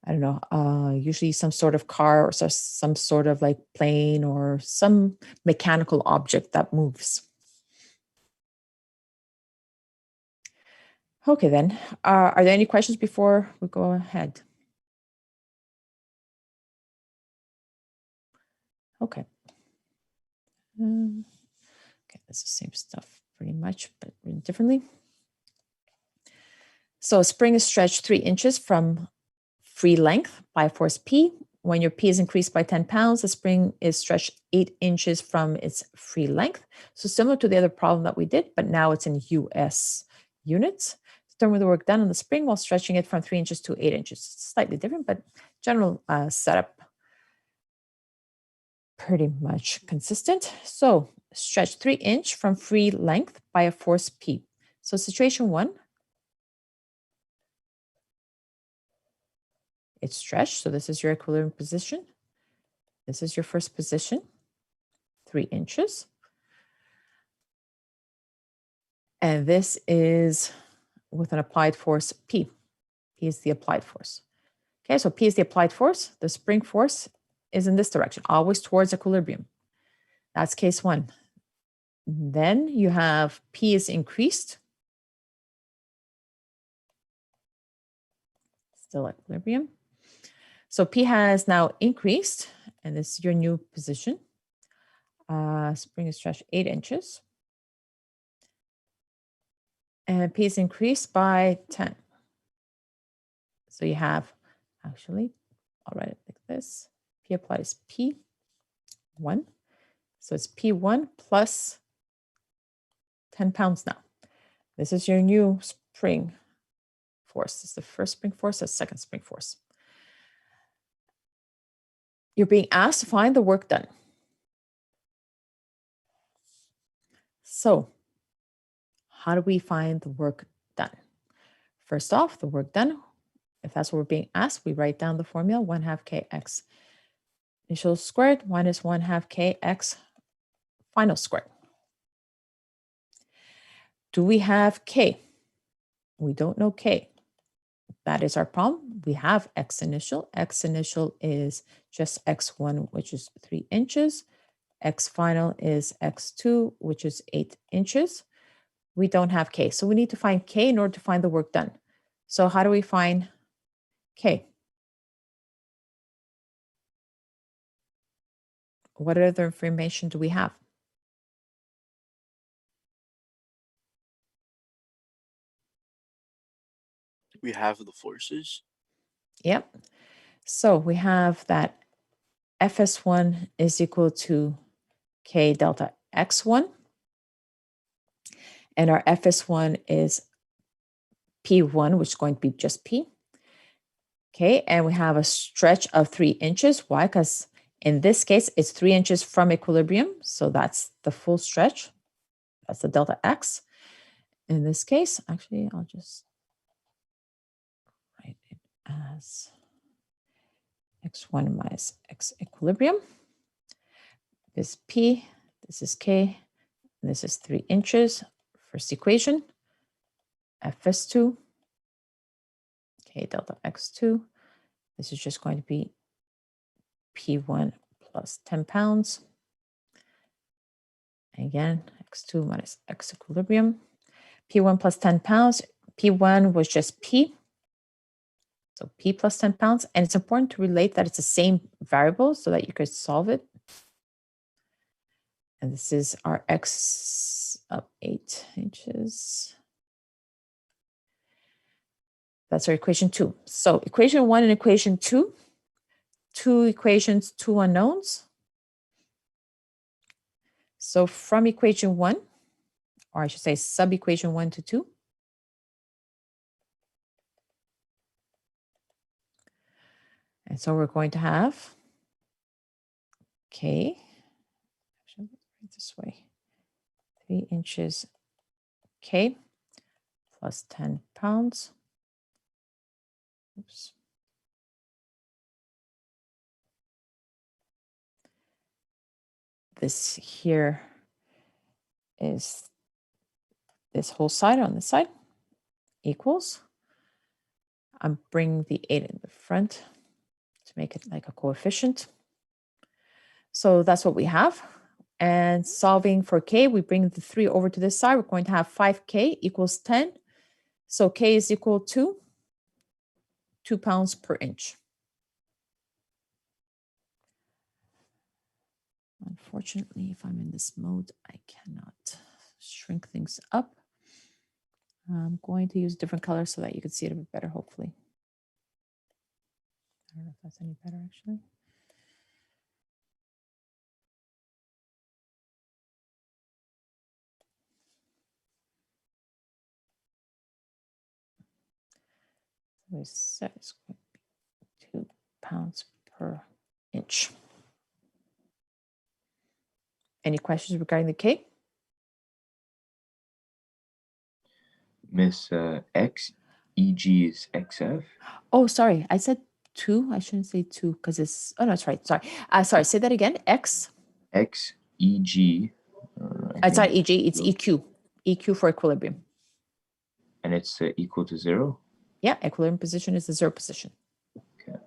I don't know, usually some sort of car or some sort of like plane or some mechanical object that moves. Okay, then. Are there any questions before we go ahead? Okay. Okay, it's the same stuff pretty much, but written differently. So a spring is stretched 3 inches from free length by force P. When your P is increased by 10 pounds, the spring is stretched 8 inches from its free length. So similar to the other problem that we did, but now it's in US units. Determine the work done on the spring while stretching it from 3 inches to 8 inches. Slightly different, but general setup pretty much consistent. So stretch 3 inch from free length by a force P. So situation 1, it's stretched. So this is your equilibrium position. This is your first position, 3 inches. And this is with an applied force P. P is the applied force. Okay, so P is the applied force. The spring force is in this direction, always towards equilibrium. That's case 1. Then you have P is increased. Still equilibrium. So P has now increased, and this is your new position. Spring is stretched 8 inches. And P is increased by 10. So you have, actually, I'll write it like this. P applies P1. So it's P1 plus 10 pounds now. This is your new spring force. This is the first spring force, the second spring force. You're being asked to find the work done. So how do we find the work done? First off, the work done, if that's what we're being asked, we write down the formula 1/2 kx initial squared minus 1/2 kx final squared. Do we have k? We don't know k. That is our problem. We have x initial. X initial is just x1, which is 3 inches. X final is x2, which is 8 inches. We don't have k. So we need to find k in order to find the work done. So how do we find k? What other information do we have? We have the forces. Yep. So we have that Fs1 is equal to k delta x1. And our Fs1 is P1, which is going to be just P. Okay, and we have a stretch of 3 inches. Why? Because in this case, it's 3 inches from equilibrium. So that's the full stretch. That's the delta x. In this case, actually, I'll just write it as x1 minus x equilibrium. This is P, this is K, and this is 3 inches. First equation, Fs2, K delta x2. This is just going to be P1 plus 10 pounds. Again, x2 minus x equilibrium. P1 plus 10 pounds. P1 was just P. So P plus 10 pounds. And it's important to relate that it's the same variable so that you could solve it. And this is our x of 8 inches. That's our equation 2. So equation 1 and equation 2, 2 equations, 2 unknowns. So from equation 1, or I should say sub-equation 1 to 2, and so we're going to have K, actually, write it this way, 3 inches K plus 10 pounds. Oops. This here is this whole side on this side equals. I'm bringing the 8 in the front to make it like a coefficient. So that's what we have. And solving for k, we bring the 3 over to this side. We're going to have 5k equals 10. So k is equal to 2 pounds per inch. Unfortunately, if I'm in this mode, I cannot shrink things up. I'm going to use a different color so that you can see it a bit better, hopefully. I don't know if that's any better, actually. We said it's going to be 2 pounds per inch. Any questions regarding the K? Miss X, EG is XF. Oh, sorry. I said 2. I shouldn't say 2 because it's, oh no, it's right. Sorry. Sorry, say that again. X. X, EG. It's not think- EG, it's EQ. EQ for equilibrium. And it's equal to 0? Yeah, equilibrium position is the 0 position. Okay.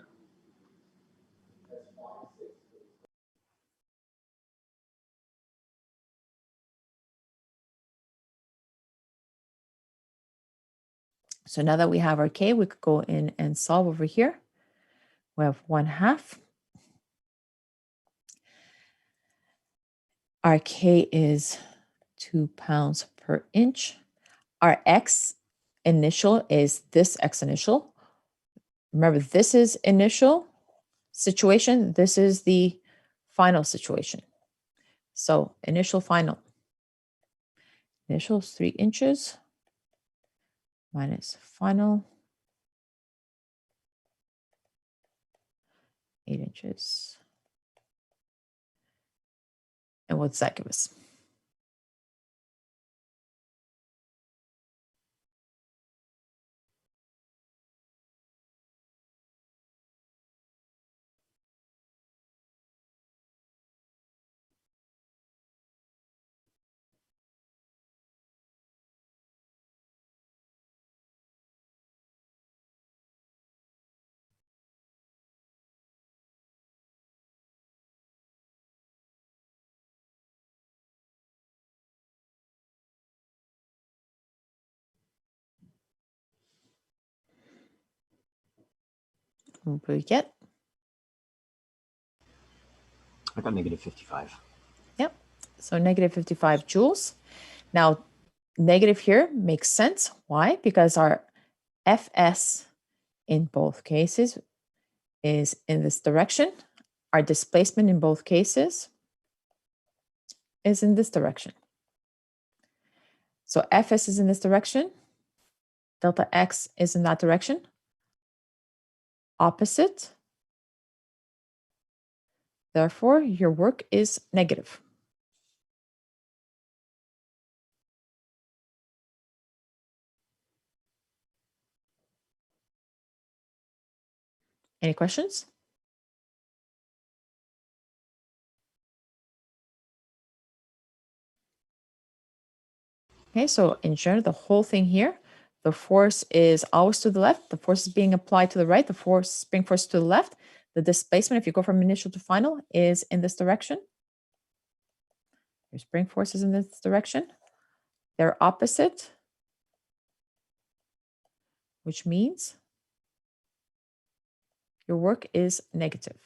So now that we have our K, we could go in and solve over here. We have 1/2. Our K is 2 pounds per inch. Our X initial is this X initial. Remember, this is initial situation. This is the final situation. So initial, final. Initial is 3 inches minus final, 8 inches. And what's that give us? What do we get? I got negative 55. Yep. So negative 55 joules. Now, negative here makes sense. Why? Because our Fs in both cases is in this direction. Our displacement in both cases is in this direction. So Fs is in this direction. Delta X is in that direction. Opposite. Therefore, your work is negative. Any questions? Okay, so in general, the whole thing here, the force is always to the left. The force is being applied to the right. The force, spring force to the left. The displacement, if you go from initial to final, is in this direction. Your spring force is in this direction. They're opposite, which means your work is negative,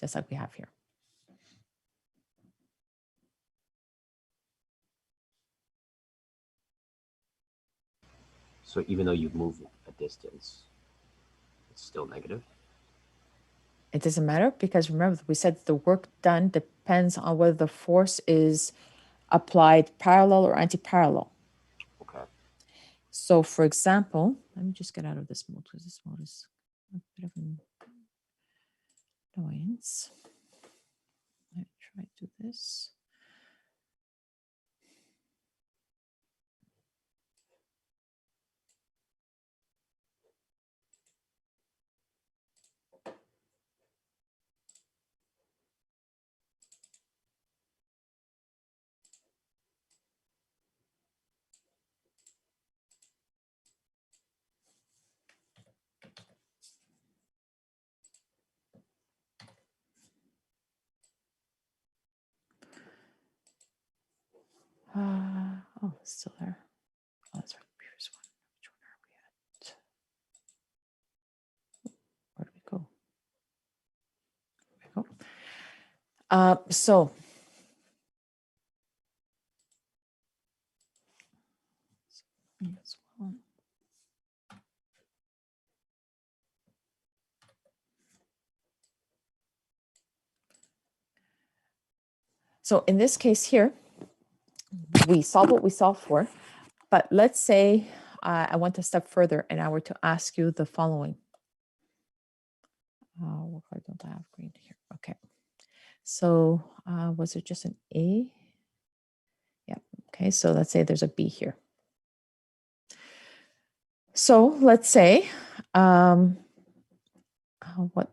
just like we have here. So even though you move a distance, it's still negative. It doesn't matter because remember, we said the work done depends on whether the force is applied parallel or anti-parallel. Okay. So for example, let me just get out of this mode because this mode is a bit of an annoyance. Let me try to do this. Oh, it's still there. Oh, that's right. Previous one. Which one are we at? Where do we go? There we go. So as well. So in this case here, we solve what we solved for, but let's say I went a step further and I were to ask you the following. Why don't I have green here? Okay. So was it just an A? Yeah. Okay. So let's say there's a B here. So let's say what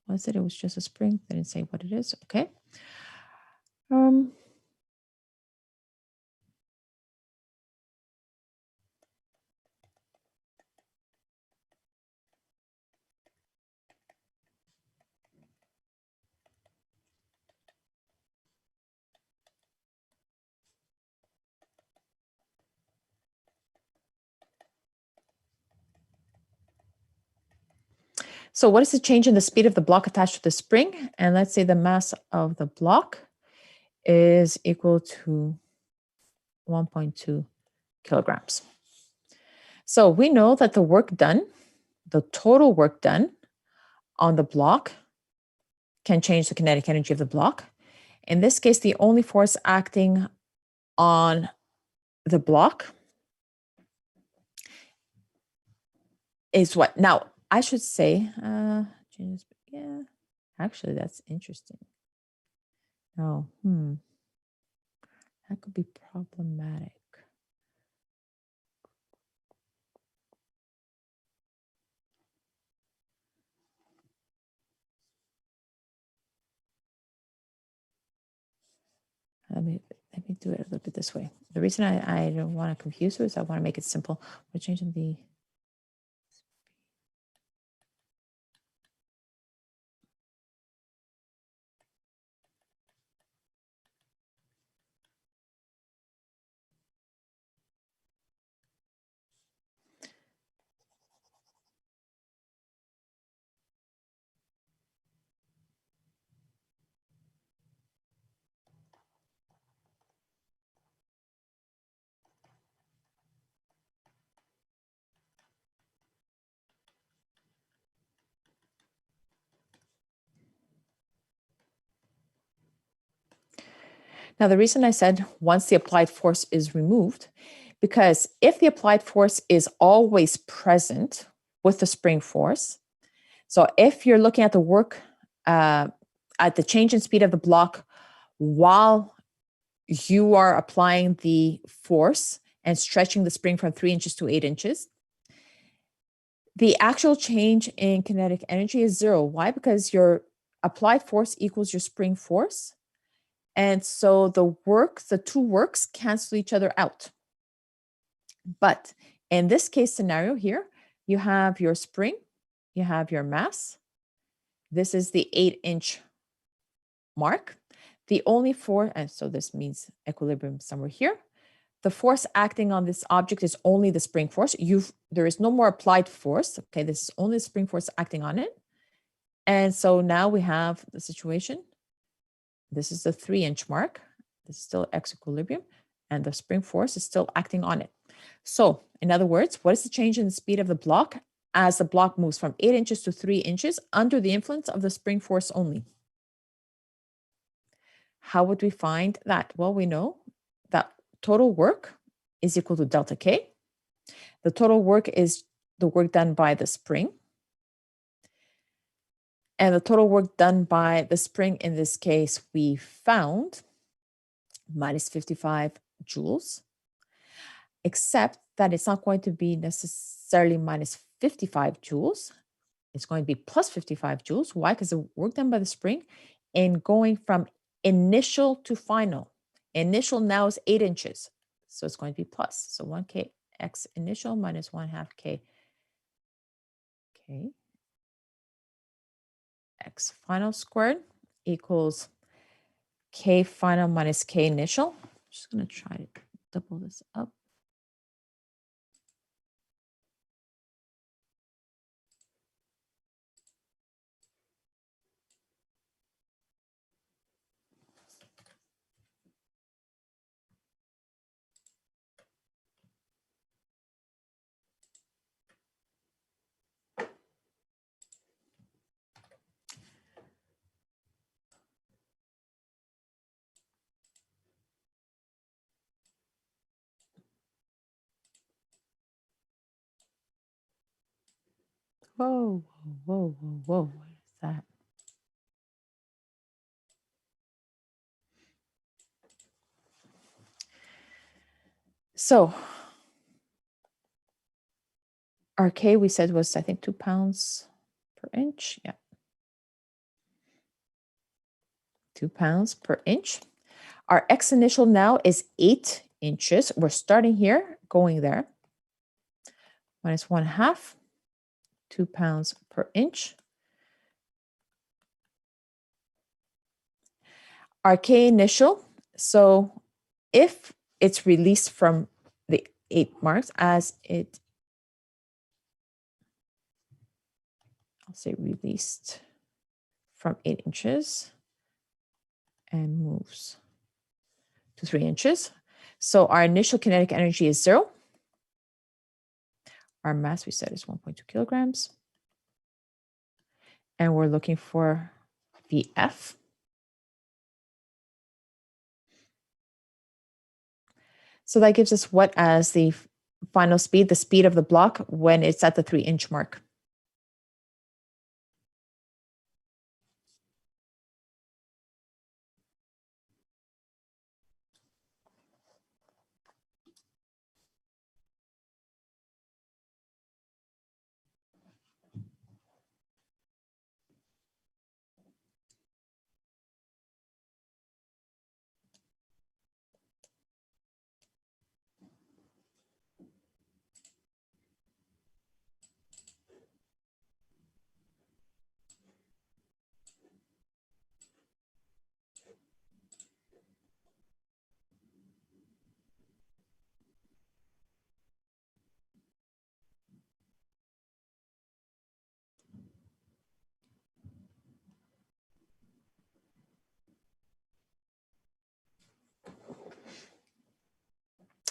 was it? It was just a spring. They didn't say what it is. Okay. Um, So what is the change in the speed of the block attached to the spring? And let's say the mass of the block is equal to 1.2 kilograms. So we know that the work done, the total work done on the block can change the kinetic energy of the block. In this case, the only force acting on the block is what? Now, I should say, yeah, actually, that's interesting. Oh, that could be problematic. Let me do it a little bit this way. The reason I don't want to confuse you is I want to make it simple. We're changing the Now, the reason I said once the applied force is removed, because if the applied force is always present with the spring force, so if you're looking at the work at the change in speed of the block while you are applying the force and stretching the spring from 3 inches to 8 inches, the actual change in kinetic energy is 0. Why? Because your applied force equals your spring force. And so the two works cancel each other out. But in this case scenario here, you have your spring, you have your mass. This is the 8-inch mark. The only force, and so this means equilibrium somewhere here. The force acting on this object is only the spring force. There is no more applied force. Okay, this is only the spring force acting on it. And so now we have the situation. This is the 3-inch mark. This is still X equilibrium, and the spring force is still acting on it. So, in other words, what is the change in the speed of the block as the block moves from 8 inches to 3 inches under the influence of the spring force only? How would we find that? Well, we know that total work is equal to delta K. The total work is the work done by the spring. And the total work done by the spring in this case, we found minus 55 joules, except that it's not going to be necessarily minus 55 joules. It's going to be plus 55 joules. Why? Because the work done by the spring in going from initial to final. Initial now is 8 inches. So it's going to be plus. So 1K X initial minus 1/2 K X final squared equals K final minus K initial. I'm just going to try to double this up. Whoa, whoa, whoa, whoa, what is that? So our K we said was, I think, 2 pounds per inch. Yeah. 2 pounds per inch. Our X initial now is 8 inches. We're starting here, going there. Minus 1/2, 2 pounds per inch. Our K initial, so if it's released from the 8 marks as it, I'll say released from 8 inches and moves to 3 inches. So our initial kinetic energy is 0. Our mass we said is 1.2 kilograms. And we're looking for VF. So that gives us what as the final speed, the speed of the block when it's at the 3-inch mark.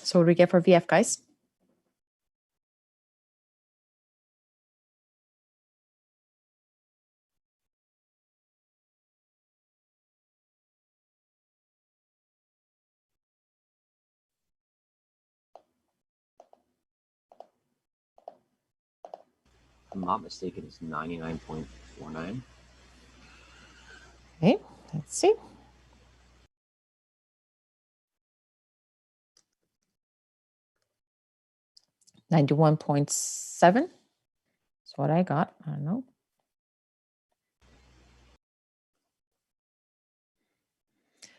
So what do we get for VF, guys? If I'm not mistaken, it's 99.49. Okay, let's see. $91.7. That's what I got. I don't know.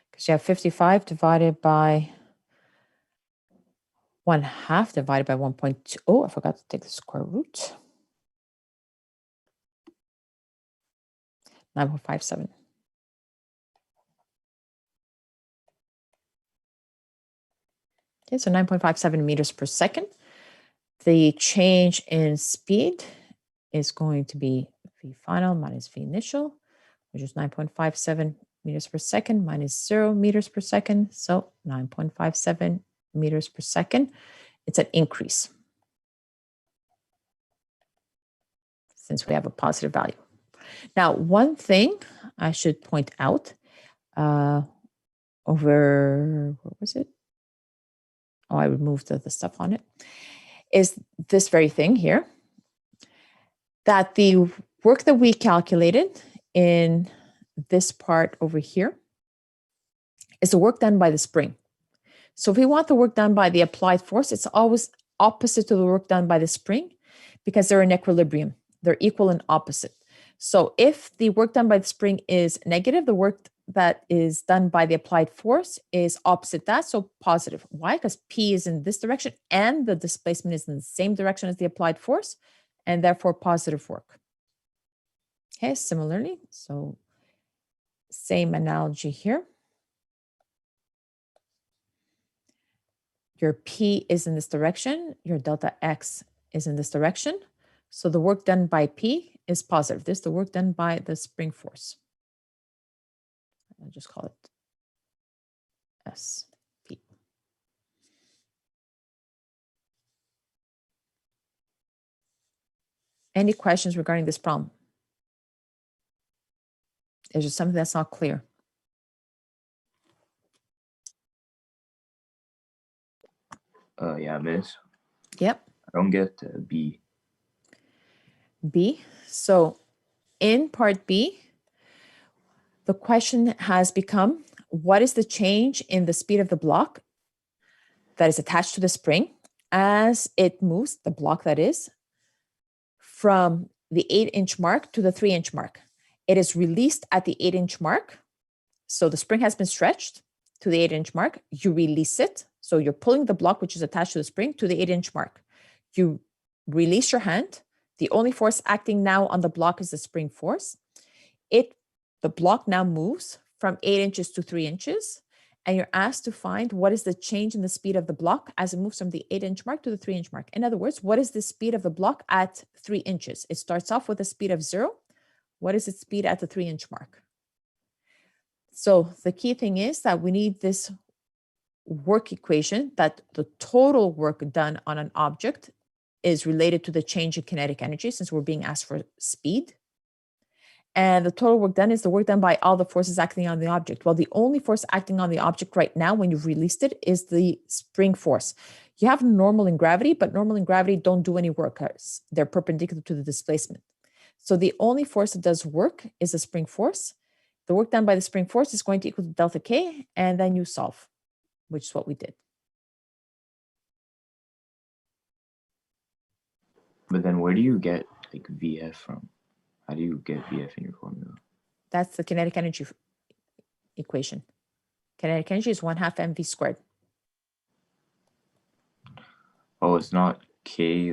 Because you have 55 divided by 1/2 divided by 1.2. Oh, I forgot to take the square root. 9.57. Okay, so 9.57 meters per second. The change in speed is going to be V final minus V initial, which is 9.57 meters per second minus 0 meters per second. So 9.57 meters per second. It's an increase since we have a positive value. Now, one thing I should point out over, what was it? Oh, I removed the stuff on it, is this very thing here, that the work that we calculated in this part over here is the work done by the spring. So if we want the work done by the applied force, it's always opposite to the work done by the spring because they're in equilibrium. They're equal and opposite. So if the work done by the spring is negative, the work that is done by the applied force is opposite that, so positive. Why? Because P is in this direction and the displacement is in the same direction as the applied force, and therefore positive work. Okay, similarly, so same analogy here. Your P is in this direction, your delta X is in this direction. So the work done by P is positive. This is the work done by the spring force. I'll just call it SP. Any questions regarding this problem? Is there something that's not clear? Yeah, miss. Yep. I don't get B. B. So in part B, the question has become, what is the change in the speed of the block that is attached to the spring as it moves, the block that is, from the 8-inch mark to the 3-inch mark. It is released at the 8-inch mark. So the spring has been stretched to the 8-inch mark. You release it. So you're pulling the block, which is attached to the spring, to the 8-inch mark. You release your hand. The only force acting now on the block is the spring force. The block now moves from 8 inches to 3 inches. And you're asked to find what is the change in the speed of the block as it moves from the 8-inch mark to the 3-inch mark. In other words, what is the speed of the block at 3 inches? It starts off with a speed of 0. What is its speed at the 3-inch mark? So the key thing is that we need this work equation, that the total work done on an object is related to the change in kinetic energy, since we're being asked for speed. And the total work done is the work done by all the forces acting on the object. Well, the only force acting on the object right now when you've released it is the spring force. You have normal and gravity, but normal and gravity don't do any work because they're perpendicular to the displacement. So the only force that does work is the spring force. The work done by the spring force is going to equal to delta K, and then you solve, which is what we did. But then where do you get like VF from? How do you get VF in your formula? That's the kinetic energy equation. Kinetic energy is 1/2 mv squared. Oh, it's not K.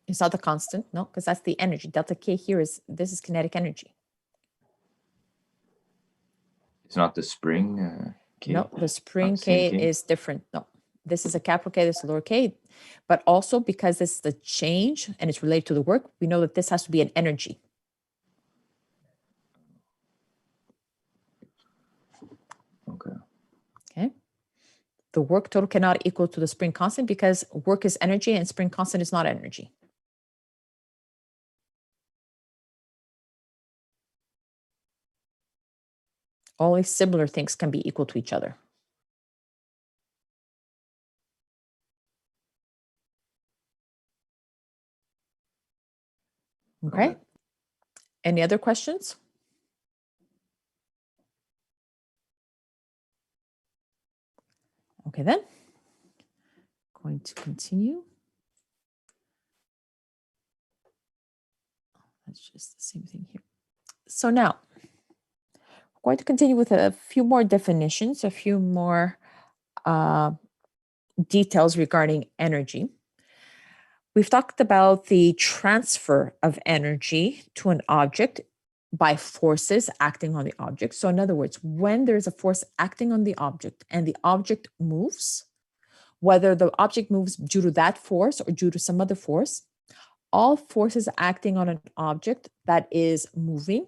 It's not the constant, no, because that's the energy. Delta K here this is kinetic energy. It's not the spring. K. No, the spring Not the same K K? is different. No, this is a capital K, this is a lower K. But also because this is the change and it's related to the work, we know that this has to be an energy. Okay. Okay. The work total cannot equal to the spring constant because work is energy and spring constant is not energy. Only similar things can be equal to each other. Okay. Okay. Any other questions? Okay, then. Going to continue. That's just the same thing here. So now, we're going to continue with a few more definitions, a few more details regarding energy. We've talked about the transfer of energy to an object by forces acting on the object. So in other words, when there's a force acting on the object and the object moves, whether the object moves due to that force or due to some other force, all forces acting on an object that is moving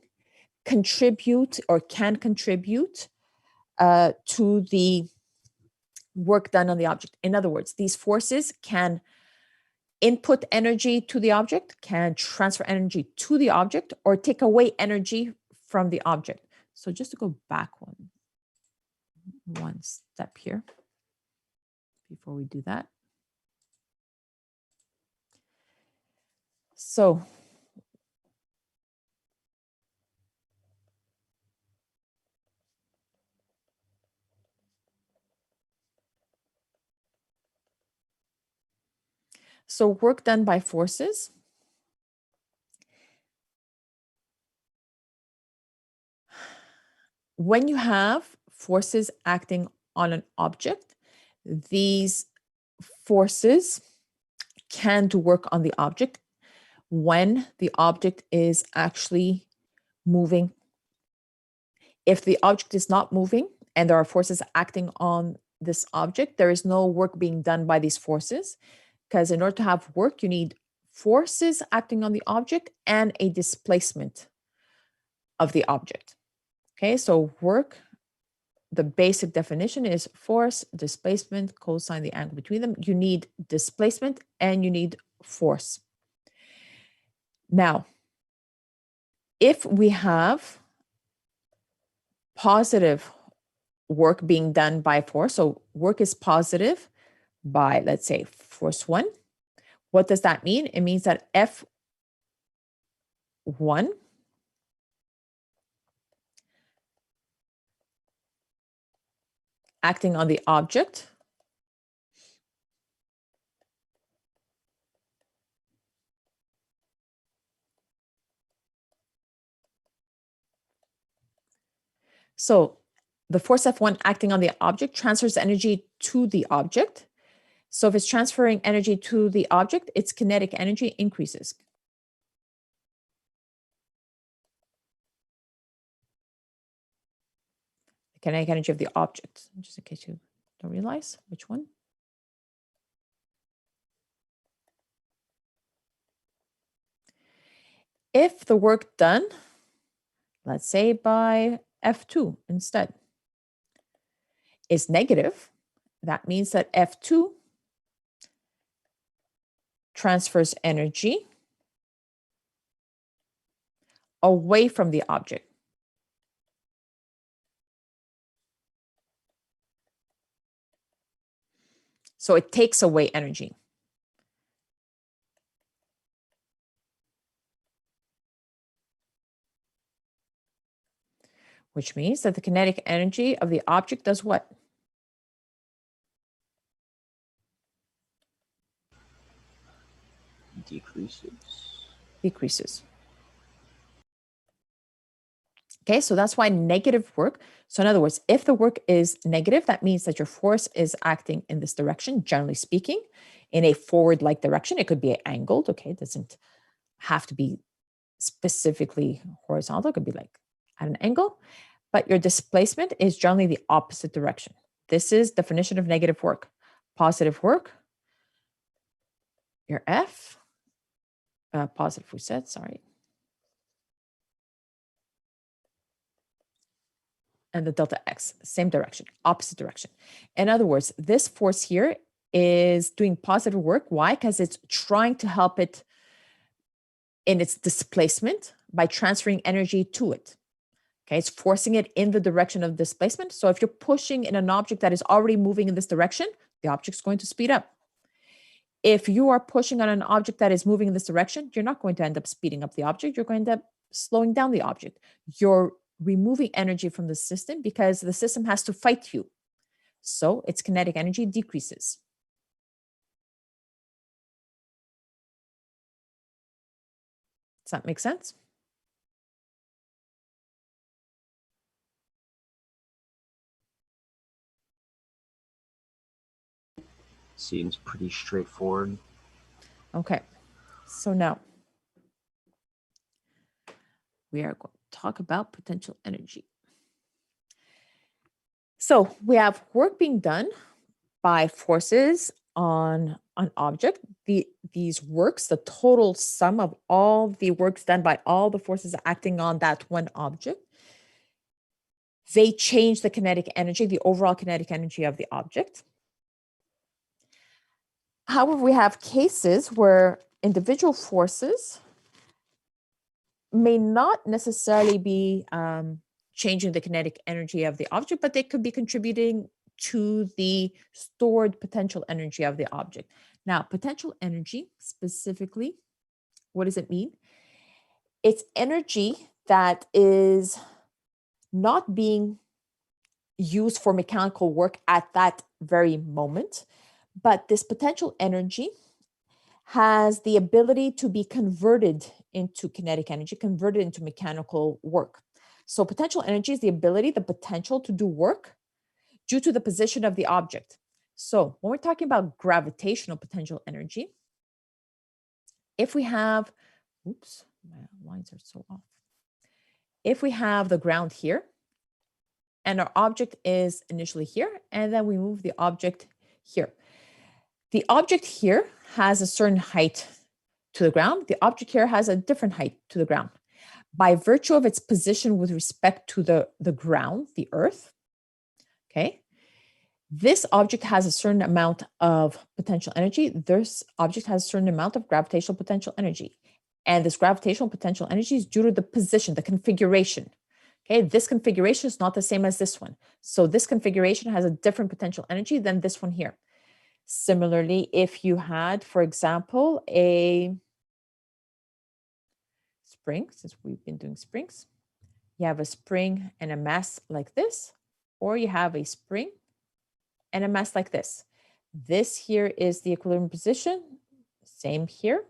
contribute or can contribute to the work done on the object. In other words, these forces can input energy to the object, can transfer energy to the object, or take away energy from the object. So just to go back one step here before we do that. So work done by forces. When you have forces acting on an object, these forces can do work on the object when the object is actually moving. If the object is not moving and there are forces acting on this object, there is no work being done by these forces, because in order to have work, you need forces acting on the object and a displacement of the object. Okay, so work, the basic definition is force, displacement, cosine the angle between them. You need displacement and you need force. Now, if we have positive work being done by force, so work is positive by, let's say, force 1, what does that mean? It means that F1 acting on the object So the force F1 acting on the object transfers energy to the object. So if it's transferring energy to the object, its kinetic energy increases. The kinetic energy of the object, just in case you don't realize which one. If the work done, let's say by F2 instead, is negative, that means that F2 transfers energy away from the object. So it takes away energy. Which means that the kinetic energy of the object does what? Decreases. Decreases. Okay, so that's why negative work. So in other words, if the work is negative, that means that your force is acting in this direction, generally speaking, in a forward-like direction. It could be angled, okay? It doesn't have to be specifically horizontal. It could be like at an angle, but your displacement is generally the opposite direction. This is definition of negative work. Positive work, your F, positive we said, sorry. And the delta X, same direction, opposite direction. In other words, this force here is doing positive work. Why? Because it's trying to help it in its displacement by transferring energy to it. Okay, it's forcing it in the direction of displacement. So if you're pushing in an object that is already moving in this direction, the object's going to speed up. If you are pushing on an object that is moving in this direction, you're not going to end up speeding up the object. You're going to end up slowing down the object. You're removing energy from the system because the system has to fight you. So its kinetic energy decreases. Does that make sense? Seems pretty straightforward. Okay, so now we are going to talk about potential energy. So we have work being done by forces on an object. These works, the total sum of all the works done by all the forces acting on that one object, they change the kinetic energy, the overall kinetic energy of the object. However, we have cases where individual forces may not necessarily be changing the kinetic energy of the object, but they could be contributing to the stored potential energy of the object. Now, potential energy specifically, what does it mean? It's energy that is not being used for mechanical work at that very moment, but this potential energy has the ability to be converted into kinetic energy, converted into mechanical work. So potential energy is the ability, the potential to do work due to the position of the object. So when we're talking about gravitational potential energy, if we have, oops, my lines are so off. If we have the ground here and our object is initially here, and then we move the object here. The object here has a certain height to the ground. The object here has a different height to the ground. By virtue of its position with respect to the ground, the earth, okay, this object has a certain amount of potential energy. This object has a certain amount of gravitational potential energy. And this gravitational potential energy is due to the position, the configuration. Okay, this configuration is not the same as this one. So this configuration has a different potential energy than this one here. Similarly, if you had, for example, a spring, since we've been doing springs, you have a spring and a mass like this, or you have a spring and a mass like this. This here is the equilibrium position, same here,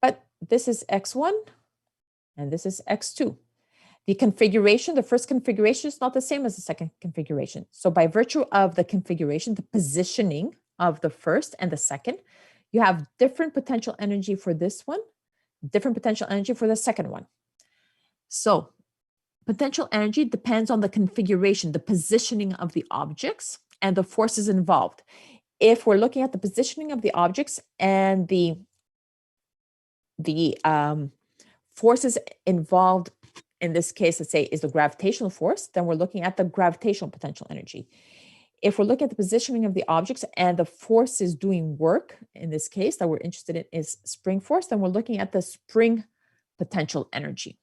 but this is x1 and this is x2. The configuration, the first configuration is not the same as the second configuration. So by virtue of the configuration, the positioning of the first and the second, you have different potential energy for this one, different potential energy for the second one. So potential energy depends on the configuration, the positioning of the objects and the forces involved. If we're looking at the positioning of the objects and the forces involved, in this case, let's say, is the gravitational force, then we're looking at the gravitational potential energy. If we're looking at the positioning of the objects and the forces doing work, in this case, that we're interested in is spring force, then we're looking at the spring potential energy.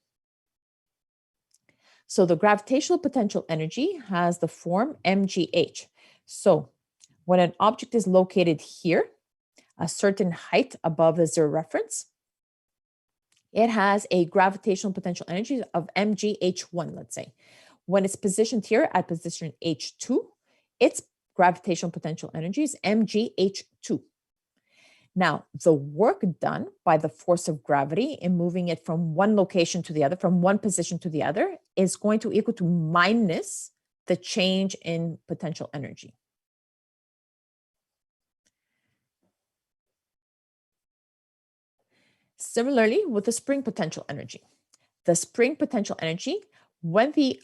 So the gravitational potential energy has the form mgh. So when an object is located here, a certain height above the zero reference, it has a gravitational potential energy of mgh1, let's say. When it's positioned here at position h2, its gravitational potential energy is mgh2. Now, the work done by the force of gravity in moving it from one location to the other, from one position to the other, is going to equal to minus the change in potential energy. Similarly, with the spring potential energy. The spring potential energy, when the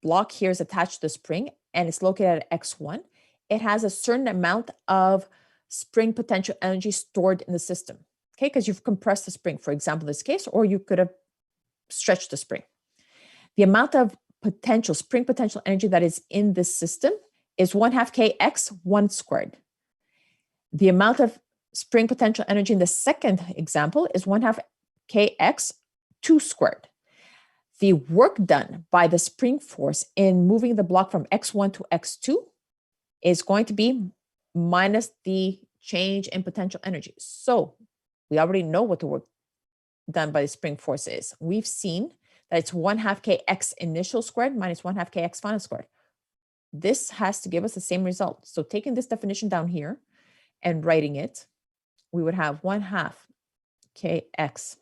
block here is attached to the spring and it's located at x1, it has a certain amount of spring potential energy stored in the system, okay? Because you've compressed the spring, for example, in this case, or you could have stretched the spring. The amount of potential, spring potential energy that is in this system is 1/2 kx1 squared. The amount of spring potential energy in the second example is 1/2 kx2 squared. The work done by the spring force in moving the block from x1 to x2 is going to be minus the change in potential energy. So we already know what the work done by the spring force is. We've seen that it's 1/2 kx initial squared minus 1/2 kx final squared. This has to give us the same result. So taking this definition down here and writing it, we would have 1/2 kx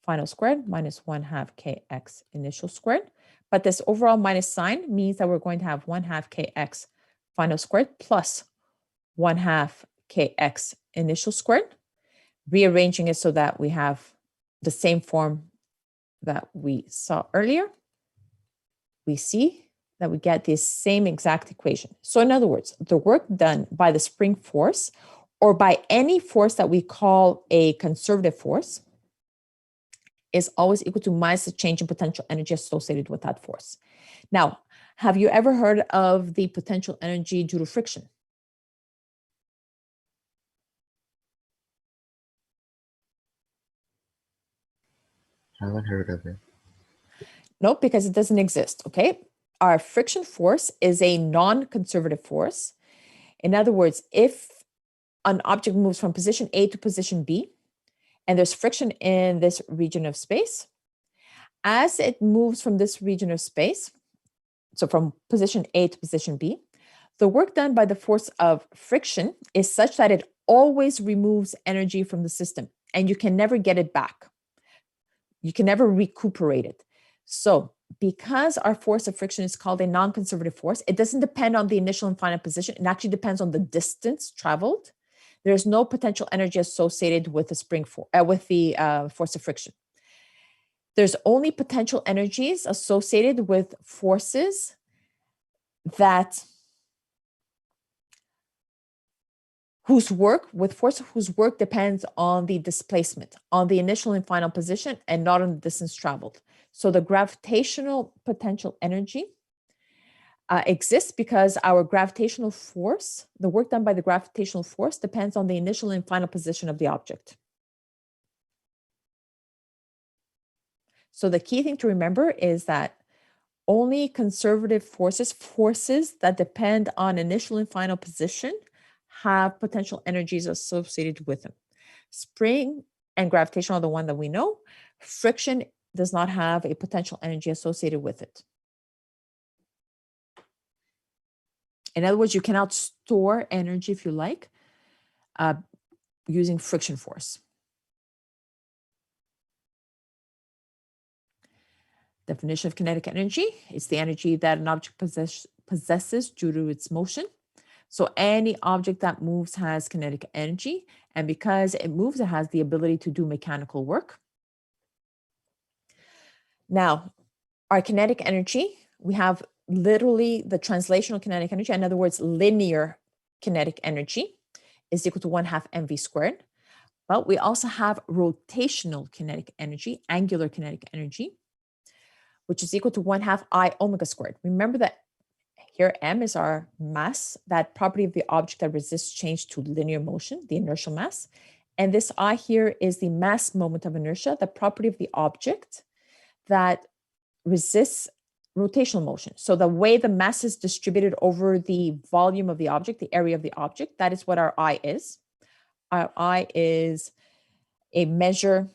final squared minus 1/2 kx initial squared. But this overall minus sign means that we're going to have 1/2 kx final squared plus 1/2 kx initial squared, rearranging it so that we have the same form that we saw earlier. We see that we get this same exact equation. So in other words, the work done by the spring force or by any force that we call a conservative force is always equal to minus the change in potential energy associated with that force. Now, have you ever heard of the potential energy due to friction? I haven't heard of it. No, because it doesn't exist, okay? Our friction force is a non-conservative force. In other words, if an object moves from position A to position B, and there's friction in this region of space, as it moves from this region of space, so from position A to position B, the work done by the force of friction is such that it always removes energy from the system, and you can never get it back. You can never recuperate it. So because our force of friction is called a non-conservative force, it doesn't depend on the initial and final position. It actually depends on the distance traveled. There's no potential energy associated with the force of friction. There's only potential energies associated with forces whose work depends on the displacement, on the initial and final position, and not on the distance traveled. So the gravitational potential energy exists because our gravitational force, the work done by the gravitational force, depends on the initial and final position of the object. So the key thing to remember is that only conservative forces that depend on initial and final position, have potential energies associated with them. Spring and gravitation are the one that we know. Friction does not have a potential energy associated with it. In other words, you cannot store energy, if you like, using friction force. Definition of kinetic energy: it's the energy that an object possesses due to its motion. So any object that moves has kinetic energy, and because it moves, it has the ability to do mechanical work. Now, our kinetic energy, we have literally the translational kinetic energy, in other words, linear kinetic energy is equal to 1/2 mv squared. But we also have rotational kinetic energy, angular kinetic energy, which is equal to 1/2 I omega squared. Remember that here m is our mass, that property of the object that resists change to linear motion, the inertial mass. And this I here is the mass moment of inertia, the property of the object that resists rotational motion. So the way the mass is distributed over the volume of the object, the area of the object, that is what our I is. Our I is a measure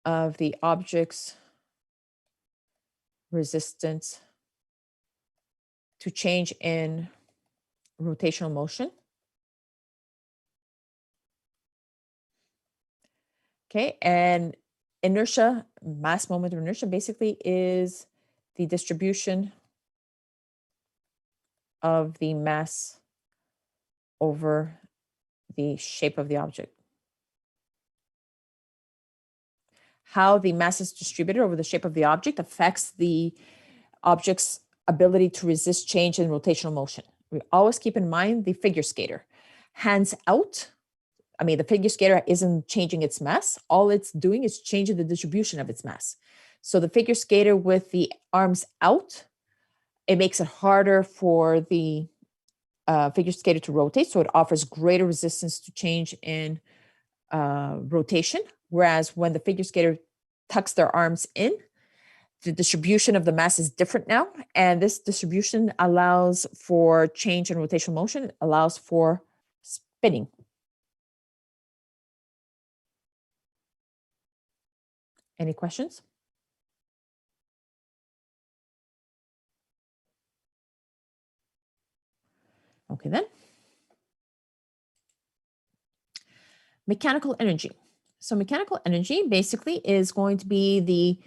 of the object's resistance to change in rotational motion. Okay, and inertia, mass moment of inertia, basically is the distribution of the mass over the shape of the object. How the mass is distributed over the shape of the object affects the object's ability to resist change in rotational motion. We always keep in mind the figure skater. Hands out, I mean, the figure skater isn't changing its mass. All it's doing is changing the distribution of its mass. So the figure skater with the arms out, it makes it harder for the figure skater to rotate. So it offers greater resistance to change in rotation. Whereas when the figure skater tucks their arms in, the distribution of the mass is different now. And this distribution allows for change in rotational motion, it allows for spinning. Any questions? Okay, then. Mechanical energy. So mechanical energy basically is going to be the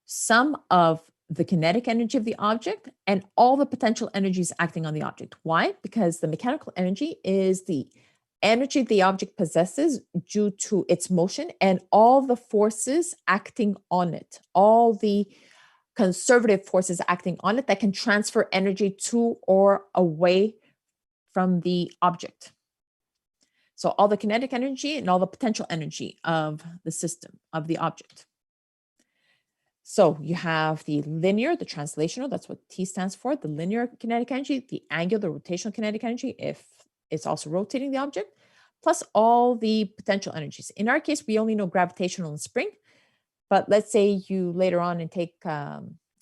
sum of the kinetic energy of the object and all the potential energies acting on the object. Why? Because the mechanical energy is the energy the object possesses due to its motion and all the forces acting on it, all the conservative forces acting on it that can transfer energy to or away from the object. So all the kinetic energy and all the potential energy of the system, of the object. So you have the linear, the translational, that's what T stands for, the linear kinetic energy, the angular, the rotational kinetic energy, if it's also rotating the object, plus all the potential energies. In our case, we only know gravitational and spring, but let's say you later on and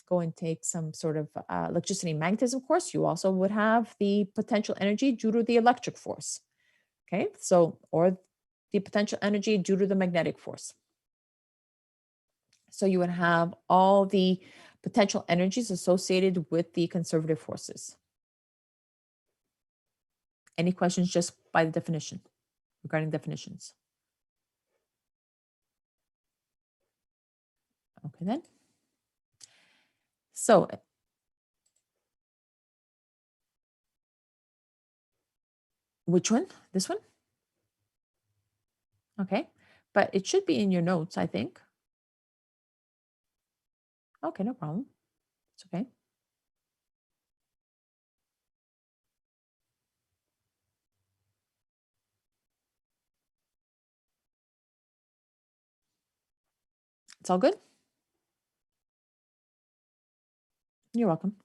go and take some sort of electricity and magnetism course, you also would have the potential energy due to the electric force. Okay, so, or the potential energy due to the magnetic force. So you would have all the potential energies associated with the conservative forces. Any questions just by the definition, regarding definitions? Okay, then. So, which one? This one? Okay, but it should be in your notes, I think. Okay, no problem. It's okay. It's all good? You're welcome.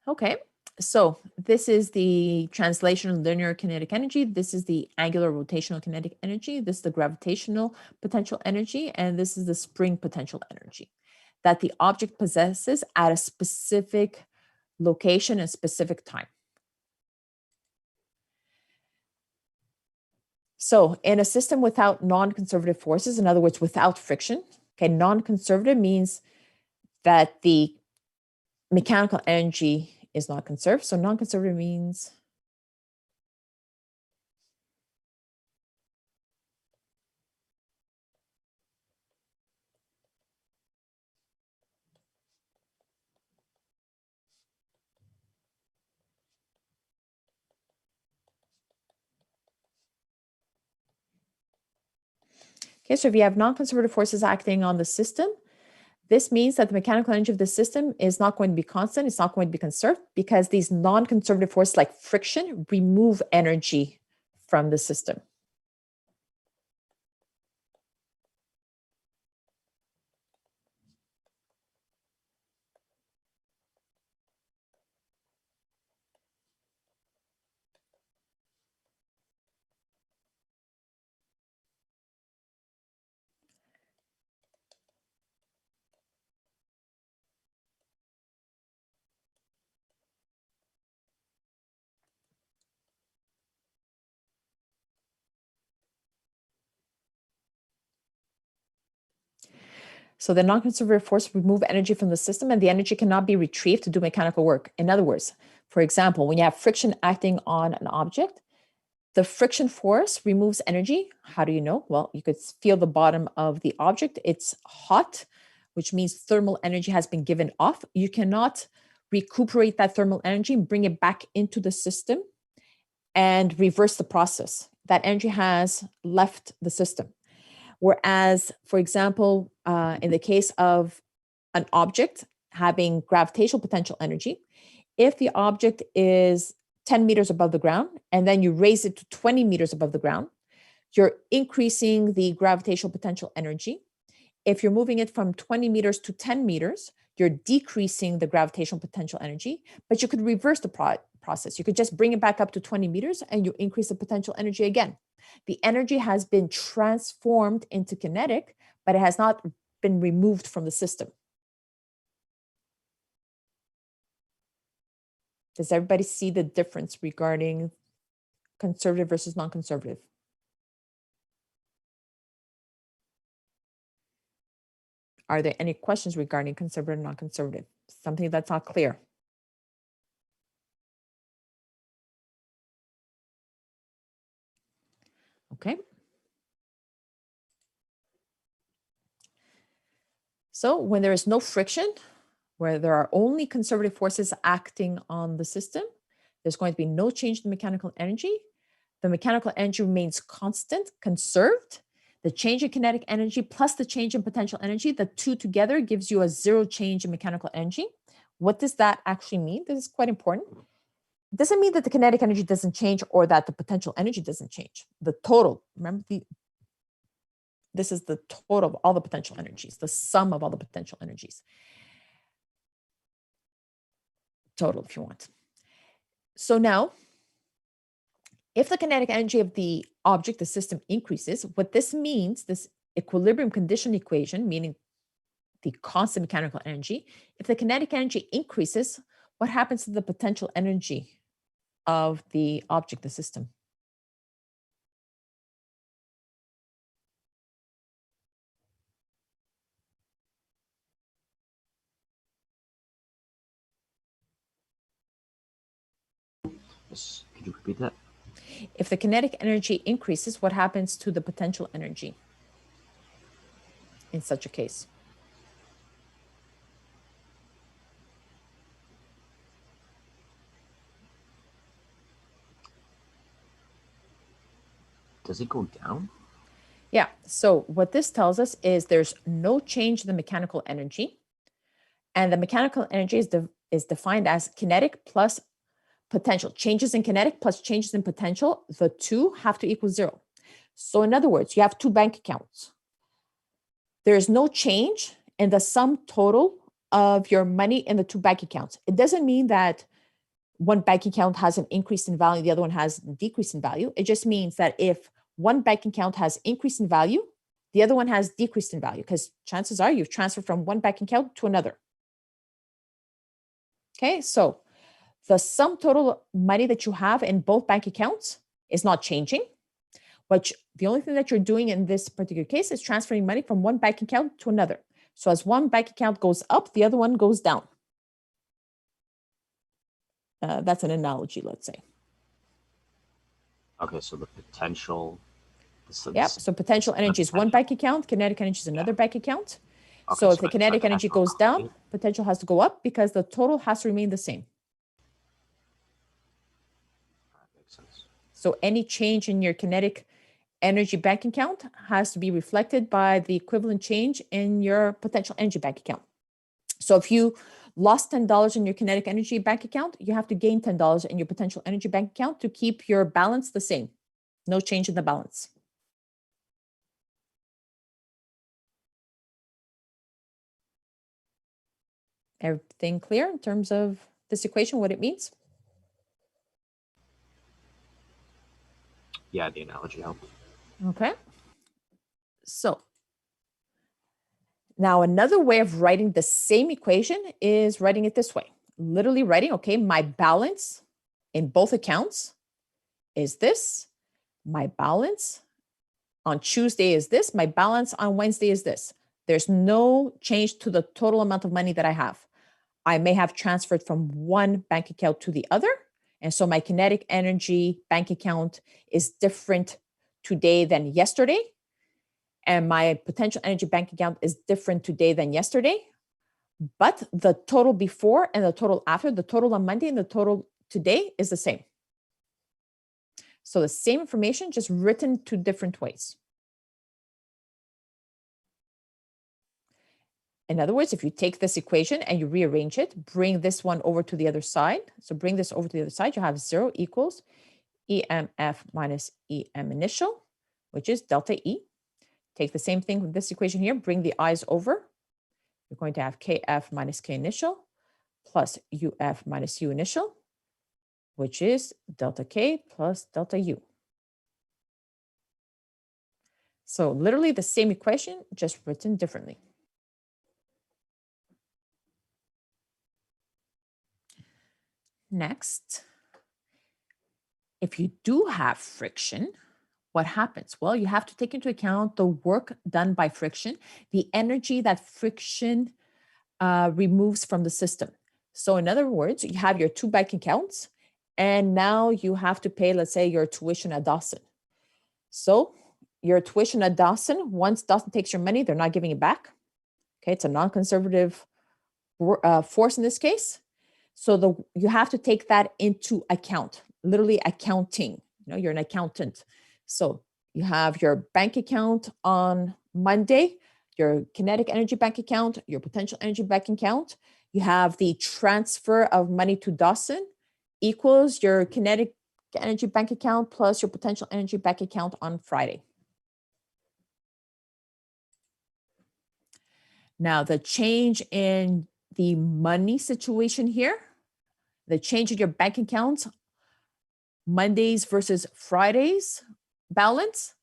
Okay, so this is the translational linear kinetic energy. This is the angular rotational kinetic energy. This is the gravitational potential energy. And this is the spring potential energy that the object possesses at a specific location and specific time. So in a system without non-conservative forces, in other words, without friction, okay, non-conservative means that the mechanical energy is not conserved. So non-conservative means Okay, so if you have non-conservative forces acting on the system, this means that the mechanical energy of the system is not going to be constant. It's not going to be conserved because these non-conservative forces like friction remove energy from the system. So the non-conservative force remove energy from the system and the energy cannot be retrieved to do mechanical work. In other words, for example, when you have friction acting on an object, the friction force removes energy. How do you know? Well, you could feel the bottom of the object. It's hot, which means thermal energy has been given off. You cannot recuperate that thermal energy and bring it back into the system and reverse the process. That energy has left the system. Whereas, for example, in the case of an object having gravitational potential energy, if the object is 10 meters above the ground and then you raise it to 20 meters above the ground, you're increasing the gravitational potential energy. If you're moving it from 20 meters to 10 meters, you're decreasing the gravitational potential energy, but you could reverse the process. You could just bring it back up to 20 meters and you increase the potential energy again. The energy has been transformed into kinetic, but it has not been removed from the system. Does everybody see the difference regarding conservative versus non-conservative? Are there any questions regarding conservative and non-conservative? Something that's not clear? Okay. So when there is no friction, where there are only conservative forces acting on the system, there's going to be no change in mechanical energy. The mechanical energy remains constant, conserved. The change in kinetic energy plus the change in potential energy, the two together gives you a zero change in mechanical energy. What does that actually mean? This is quite important. It doesn't mean that the kinetic energy doesn't change or that the potential energy doesn't change. The total, remember, this is the total of all the potential energies, the sum of all the potential energies. Total, if you want. So now, if the kinetic energy of the object, the system, increases, what this means, this equilibrium condition equation, meaning the constant mechanical energy, if the kinetic energy increases, what happens to the potential energy of the object, the system? Yes. Could you repeat that? If the kinetic energy increases, what happens to the potential energy in such a case? Does it go down? Yeah, so what this tells us is there's no change in the mechanical energy. And the mechanical energy is defined as kinetic plus potential. Changes in kinetic plus changes in potential, the two have to equal zero. So in other words, you have two bank accounts. There is no change in the sum total of your money in the two bank accounts. It doesn't mean that one bank account has an increase in value, the other one has a decrease in value. It just means that if one bank account has increase in value, the other one has decreased in value, because chances are you've transferred from one bank account to another. Okay, so the sum total money that you have in both bank accounts is not changing. The only thing that you're doing in this particular case is transferring money from one bank account to another. So as one bank account goes up, the other one goes down. That's an analogy, let's say. Okay, so the potential. Yep. So potential energy is one bank account, kinetic energy is another bank account. Okay, So if the kinetic energy goes down, potential has to go up because the total has to remain the same. That makes sense. So any change in your kinetic energy bank account has to be reflected by the equivalent change in your potential energy bank account. So if you lost $10 in your kinetic energy bank account, you have to gain $10 in your potential energy bank account to keep your balance the same. No change in the balance. Everything clear in terms of this equation, what it means? Yeah, the analogy helps. Okay. So now another way of writing the same equation is writing it this way. Literally writing, okay, my balance in both accounts is this. My balance on Tuesday is this. My balance on Wednesday is this. There's no change to the total amount of money that I have. I may have transferred from one bank account to the other. And so my kinetic energy bank account is different today than yesterday. And my potential energy bank account is different today than yesterday. But the total before and the total after, the total on Monday and the total today is the same. So the same information, just written two different ways. In other words, if you take this equation and you rearrange it, bring this one over to the other side. So bring this over to the other side, you have 0 equals EMF minus EM initial, which is delta E. Take the same thing with this equation here, bring the i's over. You're going to have KF minus K initial plus UF minus U initial, which is delta K plus delta U. So literally the same equation, just written differently. Next, if you do have friction, what happens? Well, you have to take into account the work done by friction, the energy that friction removes from the system. So in other words, you have your two bank accounts, and now you have to pay, let's say, your tuition at Dawson. So your tuition at Dawson, once Dawson takes your money, they're not giving it back. Okay, it's a non-conservative force in this case. So you have to take that into account, literally accounting. You know, you're an accountant. So you have your bank account on Monday, your kinetic energy bank account, your potential energy bank account. You have the transfer of money to Dawson equals your kinetic energy bank account plus your potential energy bank account on Friday. Now, the change in the money situation here, the change in your bank accounts, Mondays versus Fridays balance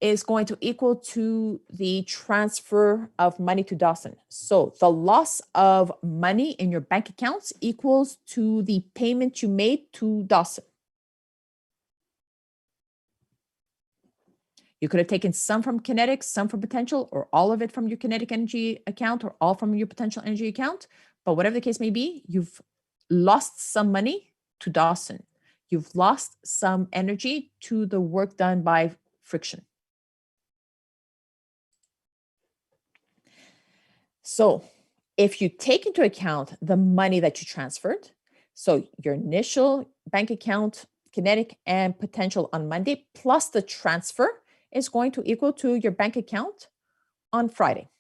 is going to equal to the transfer of money to Dawson. So the loss of money in your bank accounts equals to the payment you made to Dawson. You could have taken some from kinetic, some from potential, or all of it from your kinetic energy account, or all from your potential energy account. But whatever the case may be, you've lost some money to Dawson. You've lost some energy to the work done by friction. So if you take into account the money that you transferred, so your initial bank account, kinetic and potential on Monday, plus the transfer is going to equal to your bank account on Friday.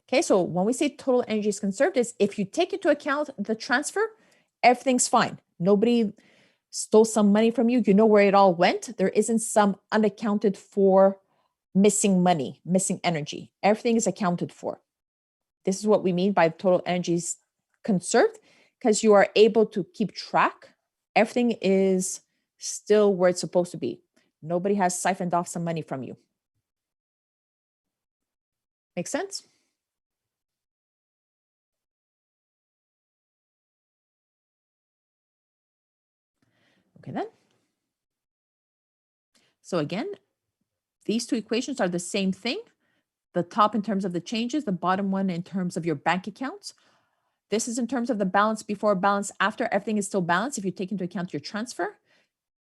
Okay, so when we say total energy is conserved, is if you take into account the transfer, everything's fine. Nobody stole some money from you. You know where it all went. There isn't some unaccounted for missing money, missing energy. Everything is accounted for. This is what we mean by total energy is conserved, because you are able to keep track. Everything is still where it's supposed to be. Nobody has siphoned off some money from you. Make sense? Okay, then. So again, these two equations are the same thing. The top in terms of the changes, the bottom one in terms of your bank accounts. This is in terms of the balance before, balance after. Everything is still balanced if you take into account your transfer.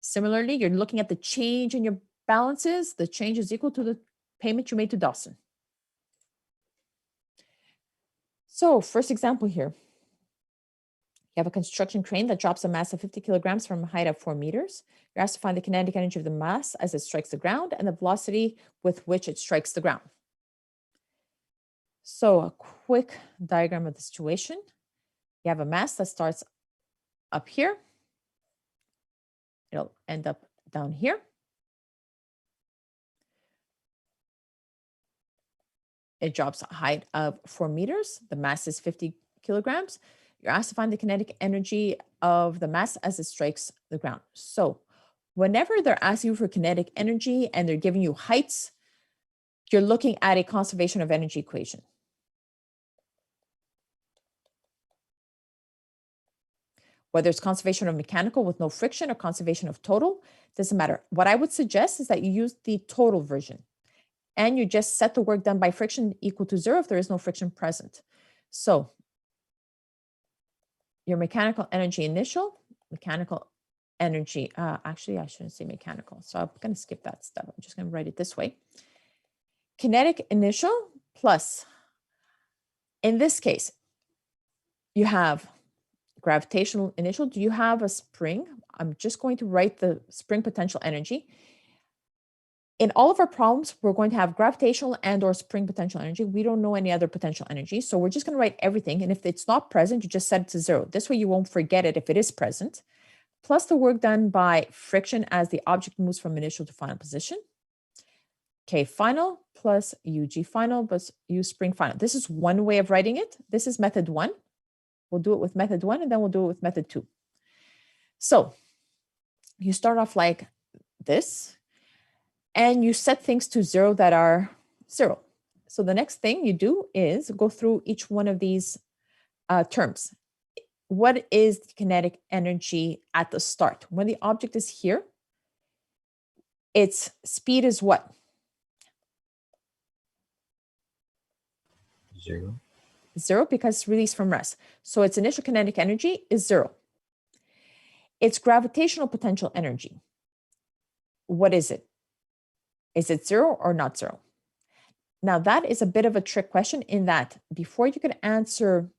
Similarly, you're looking at the change in your balances. The change is equal to the payment you made to Dawson. So first example here. You have a construction crane that drops a mass of 50 kilograms from a height of 4 meters. You're asked to find the kinetic energy of the mass as it strikes the ground and the velocity with which it strikes the ground. So a quick diagram of the situation. You have a mass that starts up here. It'll end up down here. It drops a height of 4 meters. The mass is 50 kilograms. You're asked to find the kinetic energy of the mass as it strikes the ground. So whenever they're asking you for kinetic energy and they're giving you heights, you're looking at a conservation of energy equation. Whether it's conservation of mechanical with no friction or conservation of total, doesn't matter. What I would suggest is that you use the total version and you just set the work done by friction equal to 0 if there is no friction present. So your mechanical energy initial, mechanical energy, actually I shouldn't say mechanical. So I'm going to skip that step. I'm just going to write it this way. Kinetic initial plus, in this case, you have gravitational initial. Do you have a spring? I'm just going to write the spring potential energy. In all of our problems, we're going to have gravitational and or spring potential energy. We don't know any other potential energy. So we're just going to write everything. And if it's not present, you just set it to 0. This way you won't forget it if it is present. Plus the work done by friction as the object moves from initial to final position. K final plus UG final plus U spring final. This is one way of writing it. This is method 1. We'll do it with method 1 and then we'll do it with method 2. So you start off like this and you set things to 0 that are 0. So the next thing you do is go through each one of these terms. What is the kinetic energy at the start? When the object is here, its speed is what? 0. 0 because it's released from rest. So its initial kinetic energy is 0. Its gravitational potential energy, what is it? Is it 0 or not 0? Now that is a bit of a trick question in that before you can answer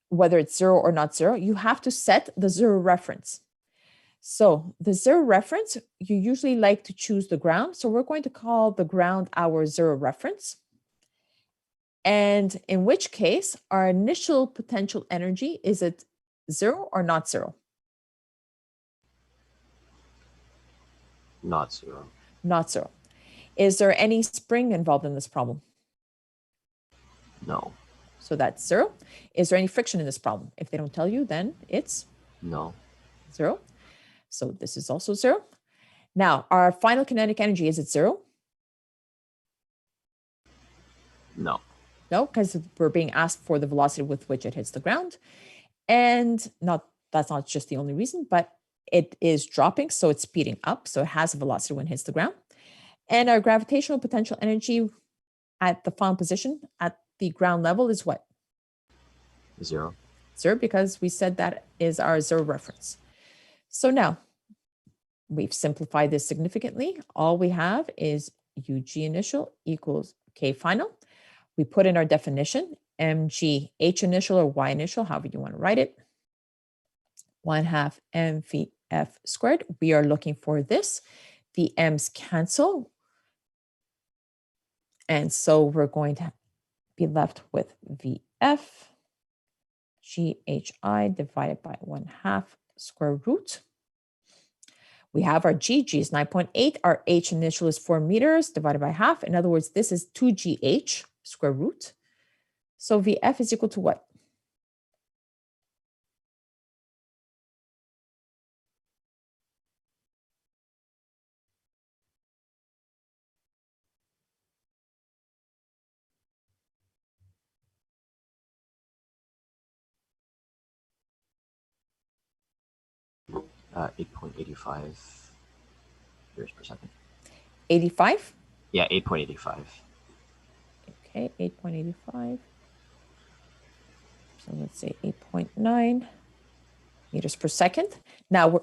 whether it's 0 or not 0, you have to set the 0 reference. So the 0 reference, you usually like to choose the ground. So we're going to call the ground our 0 reference. And in which case, our initial potential energy, is it 0 or not 0? Not 0. Not 0. Is there any spring involved in this problem? No. So that's 0. Is there any friction in this problem? If they don't tell you, then it's No. 0. So this is also 0. Now, our final kinetic energy, is it 0? No. No, because we're being asked for the velocity with which it hits the ground. And that's not just the only reason, but it is dropping, so it's speeding up. So it has a velocity when it hits the ground. And our gravitational potential energy at the final position at the ground level is what? 0. 0, because we said that is our 0 reference. So now we've simplified this significantly. All we have is UG initial equals K final. We put in our definition, mg h initial or y initial, however you want to write it, 1/2 mvf squared. We are looking for this. The m's cancel. And so we're going to be left with vf ghi divided by 1/2 square root. We have our g is 9.8. Our h initial is 4 meters divided by half. In other words, this is 2gh square root. So vf is equal to what? Uh, 8.85 meters per second. 85? Yeah, 8.85. Okay, 8.85. So let's say 8.9 meters per second. Now,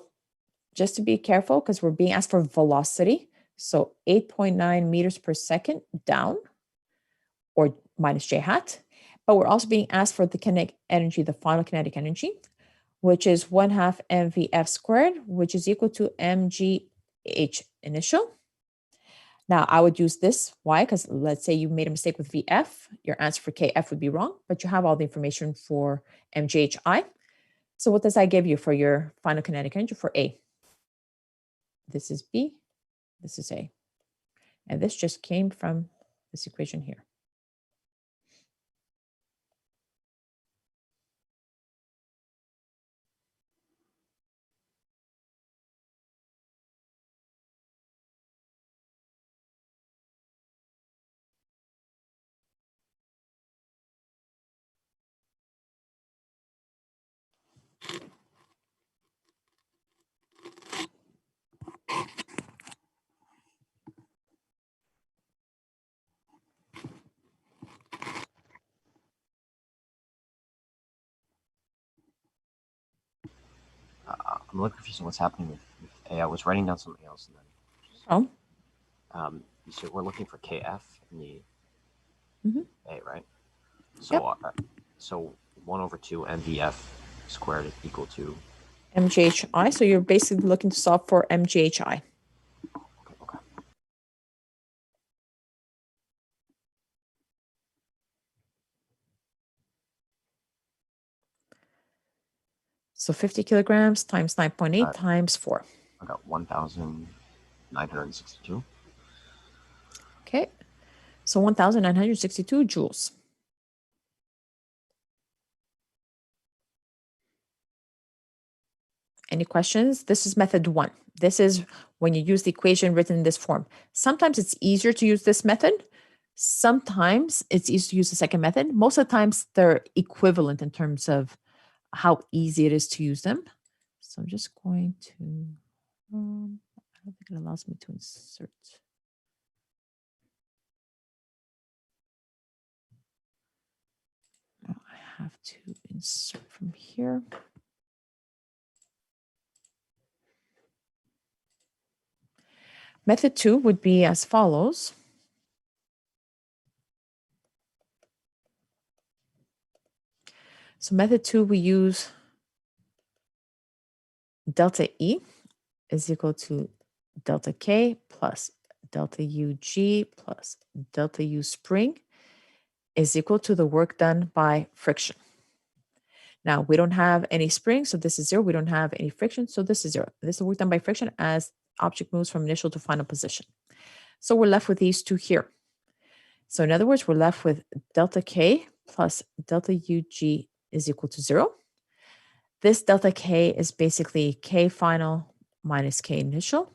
just to be careful, because we're being asked for velocity. So 8.9 meters per second down, or minus j hat. but we're also being asked for the kinetic energy, the final kinetic energy, which is 1/2 mvf squared, which is equal to mgh initial. Now I would use this. Why? Because let's say you made a mistake with VF, your answer for KF would be wrong, but you have all the information for MGHI. So what does that give you for your final kinetic energy for A? This is B, this is A. And this just came from this equation here. I'm a little confused on what's happening with A. I was writing down something else, and then Oh, you said we're looking for KF in the Mhm. A, right? So so 1/2 MVF squared is equal to MGHI. So you're basically looking to solve for MGHI. okay. So 50 kilograms times 9.8 times 4. I got 1,962. Okay. So 1,962 joules. Any questions? This is method 1. This is when you use the equation written in this form. Sometimes it's easier to use this method. Sometimes it's easier to use the second method. Most of the times they're equivalent in terms of how easy it is to use them. So I'm just going to, I don't think it allows me to insert. No, I have to insert from here. Method 2 would be as follows. So method 2, we use delta E is equal to delta K plus delta UG plus delta U spring is equal to the work done by friction. Now, we don't have any spring, so this is 0. We don't have any friction, so this is 0. This is the work done by friction as object moves from initial to final position. So we're left with these two here. So in other words, we're left with delta K plus delta UG is equal to 0. This delta K is basically K final minus K initial.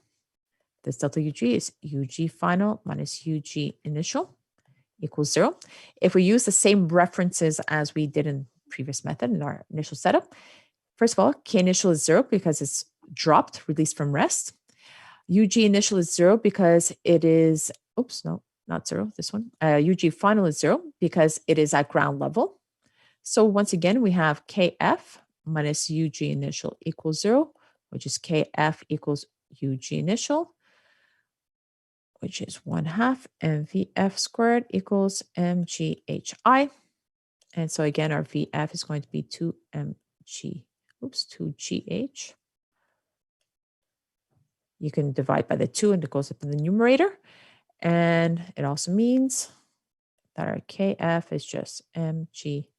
This delta UG is UG final minus UG initial equals 0. If we use the same references as we did in previous method in our initial setup, first of all, K initial is 0 because it's dropped, released from rest. UG initial is 0 because it is, oops, no, not 0, this one. UG final is 0 because it is at ground level. So once again, we have KF minus UG initial equals 0, which is KF equals UG initial, which is 1/2 MVF squared equals MGHI. And so again, our VF is going to be 2GH. You can divide by the 2 and it goes up in the numerator. And it also means that our KF is just MG.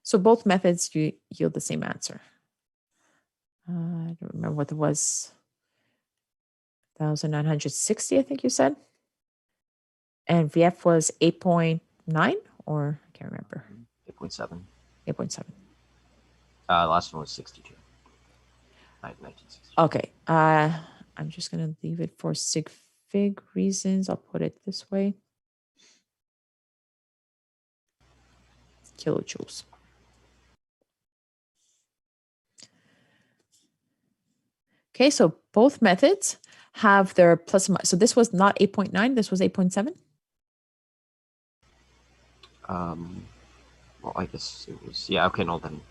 So both methods yield the same answer. I don't remember what it was. 1,960, I think you said. And VF was 8.9 or I can't remember. 8.7. 8.7. Last one was 62. 1960. Okay. I'm just going to leave it for sig fig reasons. I'll put it this way. Kilojoules. Okay, so both methods have their plus and minus. So this was not 8.9, this was 8.7? Well, I guess it was, yeah, okay, no, then.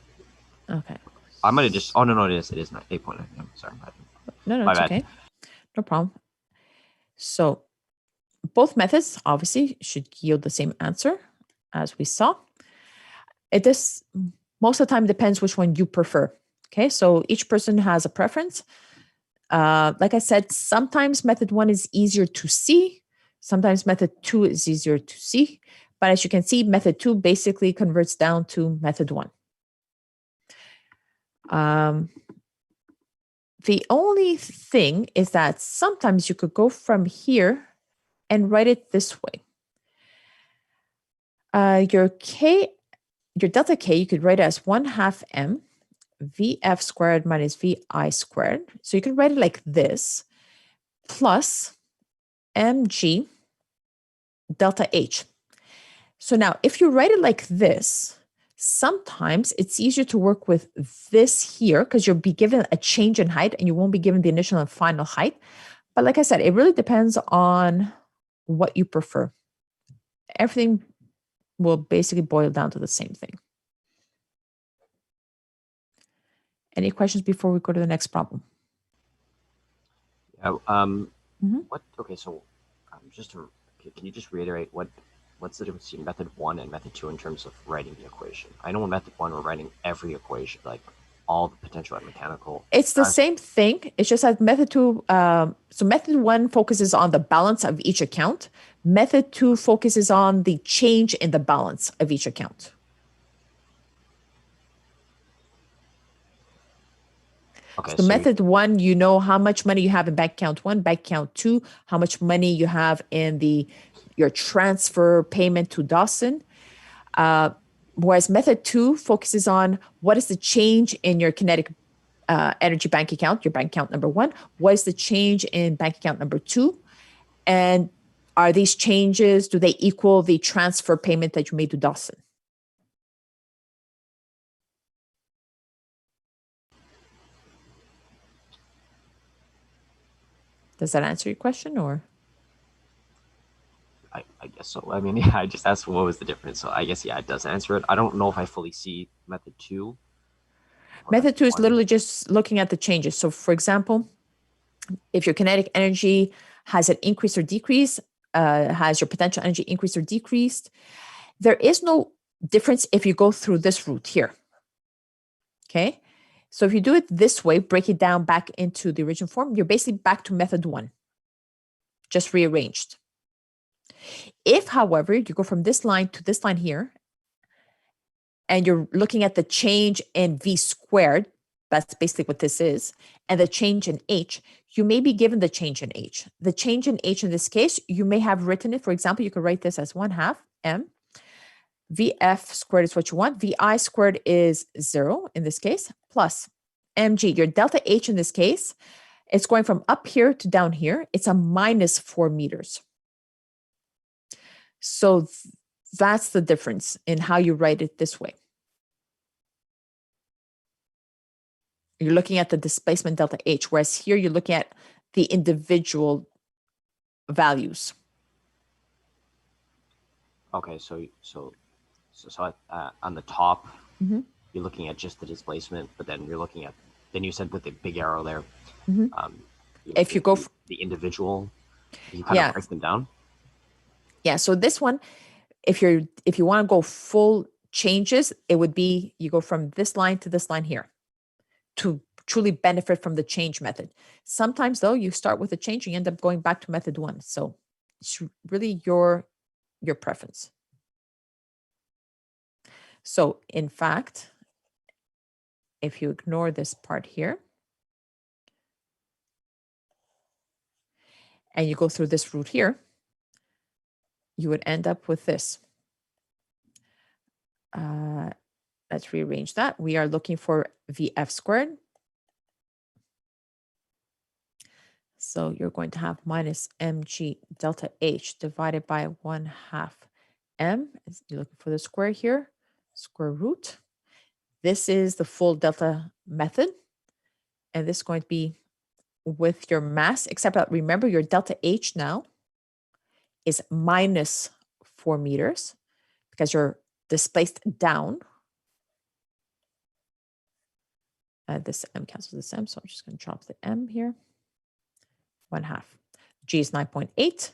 Okay. I might have just, oh, no, it is not 8.9. I'm sorry. No, My it's bad. okay. No problem. So both methods obviously should yield the same answer as we saw. It does most of the time depends which one you prefer. Okay, so each person has a preference. Like I said, sometimes method 1 is easier to see. Sometimes method 2 is easier to see. But as you can see, method 2 basically converts down to method 1. The only thing is that sometimes you could go from here and write it this way. Your delta K, you could write it as 1/2 m VF squared minus VI squared. So you can write it like this, plus mg delta H. So now if you write it like this, sometimes it's easier to work with this here because you'll be given a change in height and you won't be given the initial and final height. But like I said, it really depends on what you prefer. Everything will basically boil down to the same thing. Any questions before we go to the next problem? Yeah. Mhm. What? Okay. So, can you just reiterate what's the difference between method 1 and method 2 in terms of writing the equation? I know in method 1 we're writing every equation, like all the potential and mechanical. It's the same thing. It's just that method 2. So method 1 focuses on the balance of each account. Method 2 focuses on the change in the balance of each account. Okay. So method 1, you know how much money you have in bank account 1, bank account 2, how much money you have in your transfer payment to Dawson. Whereas method 2 focuses on what is the change in your kinetic energy bank account, your bank account number 1. What is the change in bank account number 2? And are these changes, do they equal the transfer payment that you made to Dawson? Does that answer your question, or? I guess so. I mean, yeah, I just asked what was the difference. So I guess, yeah, it does answer it. I don't know if I fully see method 2. Method 2 is literally just looking at the changes. So for example, if your kinetic energy has an increase or decrease, has your potential energy increased or decreased, there is no difference if you go through this route here. Okay. So if you do it this way, break it down back into the original form, you're basically back to method 1, just rearranged. If, however, you go from this line to this line here, and you're looking at the change in V squared, that's basically what this is, and the change in H, you may be given the change in H. The change in H in this case, you may have written it, for example, you could write this as 1/2 m. VF squared is what you want. VI squared is 0 in this case, plus mg. Your delta H in this case, it's going from up here to down here. It's a minus 4 meters. So that's the difference in how you write it this way. You're looking at the displacement delta H, whereas here you're looking at the individual values. Okay, so on the top, Mhm. you're looking at just the displacement, but then then you said with the big arrow there, Mhm. you're If you looking go at the individual, you kind Yeah. of break them down. Yeah, so this one, if you want to go full changes, it would be you go from this line to this line here to truly benefit from the change method. Sometimes though, you start with a change, you end up going back to method 1. So it's really your preference. So in fact, if you ignore this part here and you go through this route here, you would end up with this. Let's rearrange that. We are looking for VF squared. So you're going to have minus mg delta H divided by 1/2 m. You're looking for the square here, square root. This is the full delta method. And this is going to be with your mass, except that remember your delta H now is minus 4 meters because you're displaced down. This m cancels this m, so I'm just going to drop the m here. 1/2. G is 9.8.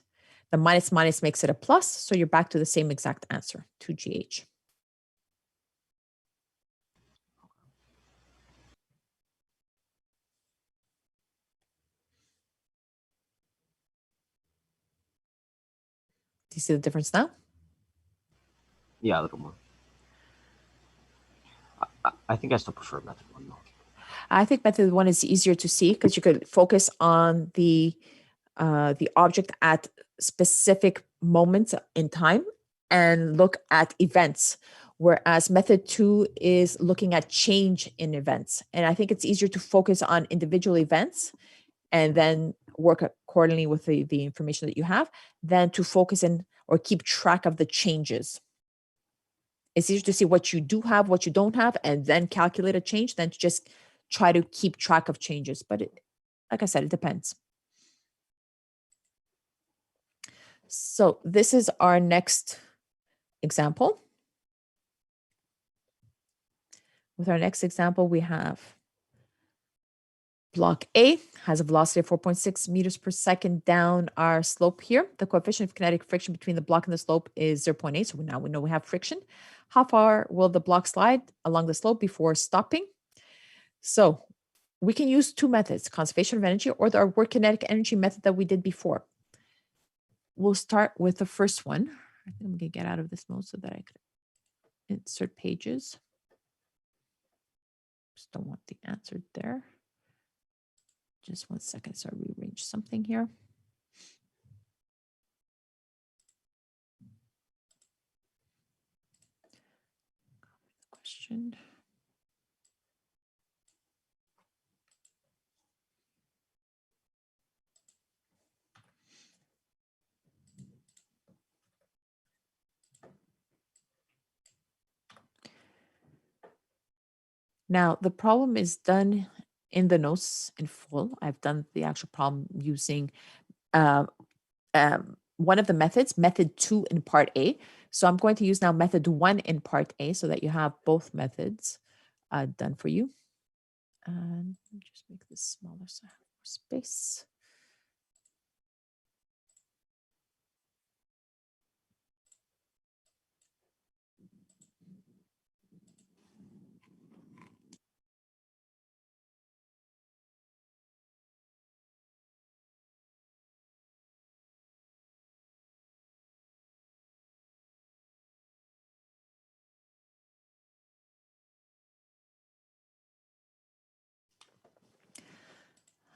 The minus minus makes it a plus, so you're back to the same exact answer, 2GH. Do you see the difference now? Yeah, a little more. I think I still prefer method 1 though. I think method 1 is easier to see because you could focus on the object at specific moments in time and look at events, whereas method 2 is looking at change in events. And I think it's easier to focus on individual events and then work accordingly with the information that you have than to focus in or keep track of the changes. It's easier to see what you do have, what you don't have, and then calculate a change than to just try to keep track of changes. But like I said, it depends. So this is our next example. With our next example, we have block A has a velocity of 4.6 meters per second down our slope here. The coefficient of kinetic friction between the block and the slope is 0.8. So now we know we have friction. How far will the block slide along the slope before stopping? So we can use two methods, conservation of energy or the work kinetic energy method that we did before. We'll start with the first one. I think I'm going to get out of this mode so that I could insert pages. Just don't want the answer there. Just 1 second, so I rearrange something here. Question. Now, the problem is done in the notes in full. I've done the actual problem using one of the methods, method 2 in part A. So I'm going to use now method 1 in part A so that you have both methods done for you. And just make this smaller so I have more space.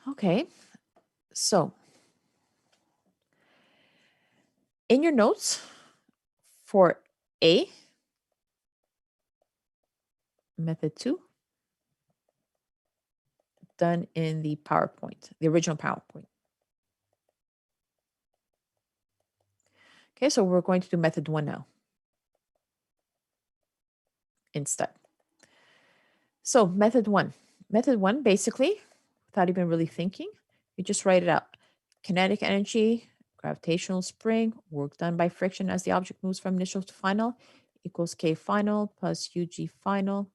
Okay, so in your notes for A, method 2, done in the PowerPoint, the original PowerPoint. Okay, so we're going to do method 1 now instead. So method 1. Method 1, basically, without even really thinking, you just write it out. Kinetic energy, gravitational spring, work done by friction as the object moves from initial to final equals K final plus UG final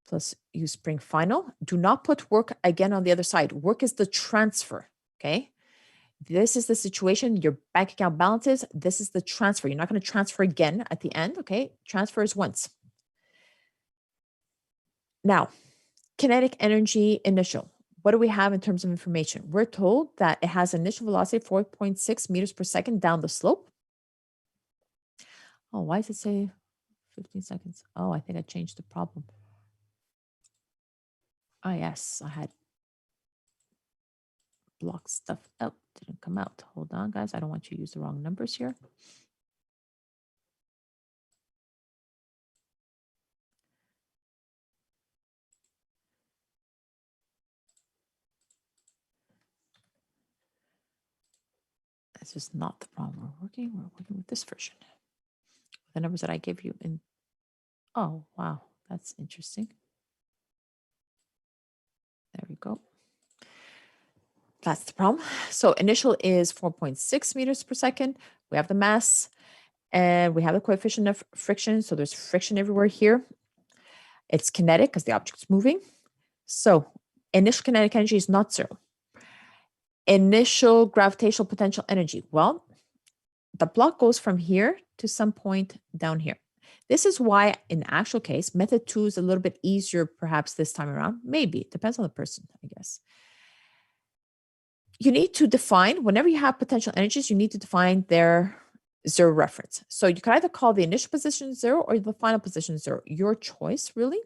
plus U spring final. Do not put work again on the other side. Work is the transfer, okay? This is the situation, your bank account balances, this is the transfer. You're not going to transfer again at the end, okay? Transfer is once. Now, kinetic energy initial. What do we have in terms of information? We're told that it has initial velocity of 4.6 meters per second down the slope. Oh, why does it say 15 seconds? Oh, I think I changed the problem. Oh, yes, I had blocked stuff out. Didn't come out. Hold on, guys. I don't want you to use the wrong numbers here. This is not the problem we're working. We're working with this version. The numbers that I gave you in. Oh, wow. That's interesting. There we go. That's the problem. So initial is 4.6 meters per second. We have the mass and we have the coefficient of friction. So there's friction everywhere here. It's kinetic because the object's moving. So initial kinetic energy is not zero. initial gravitational potential energy. Well, the block goes from here to some point down here. This is why, in actual case, method 2 is a little bit easier, perhaps this time around. Maybe. It depends on the person, I guess. You need to define, whenever you have potential energies, you need to define their zero reference. So you can either call the initial position 0 or the final position 0. Your choice, really.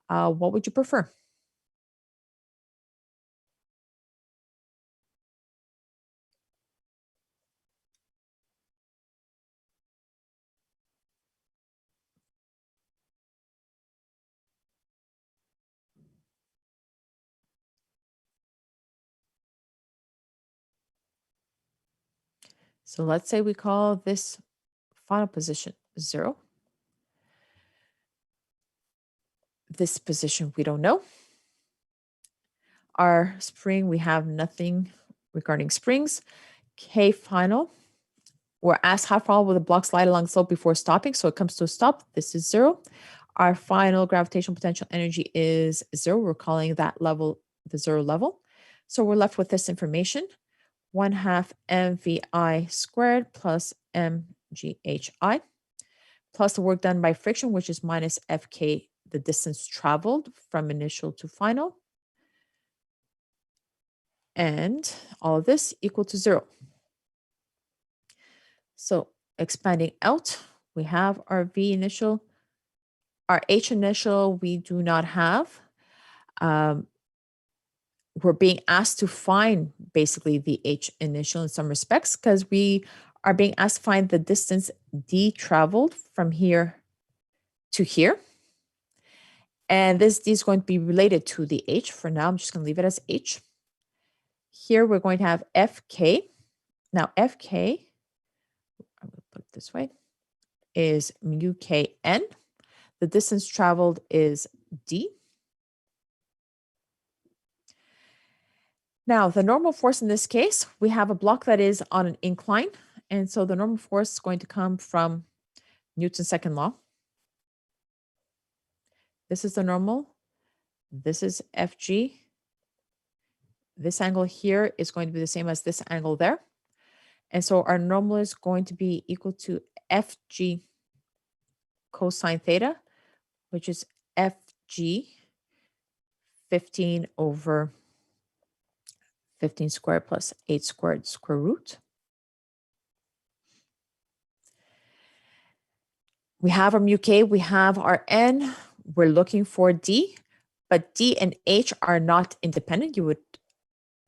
What would you prefer? So let's say we call this final position 0. This position we don't know. Our spring, we have nothing regarding springs. K final, we're asked how far will the block slide along the slope before stopping. So it comes to a stop. This is 0. Our final gravitational potential energy is 0. We're calling that level the 0 level. So we're left with this information. 1/2 mvi squared plus mghi plus the work done by friction, which is minus fk, the distance traveled from initial to final. And all of this equal to 0. So expanding out, we have our V initial. Our H initial, we do not have. We're being asked to find basically the H initial in some respects because we are being asked to find the distance D traveled from here to here. And this D is going to be related to the H. For now, I'm just going to leave it as H. Here we're going to have Fk. Now Fk, I'm going to put it this way, is mu kn. The distance traveled is D. Now, the normal force in this case, we have a block that is on an incline. And so the normal force is going to come from Newton's second law. This is the normal. This is Fg. This angle here is going to be the same as this angle there. And so our normal is going to be equal to Fg cosine theta, which is Fg 15 over 15 squared plus 8 squared square root. We have our mu k, we have our n, we're looking for d, but d and h are not independent.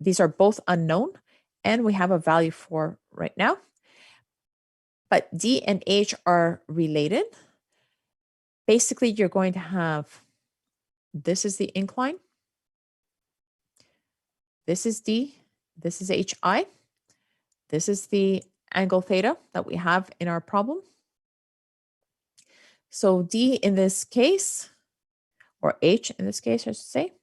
These are both unknown, and we have a value for right now. But d and h are related. Basically, you're going to have, this is the incline. This is D, this is HI. This is the angle theta that we have in our problem. So D in this case, or H in this case, I should say,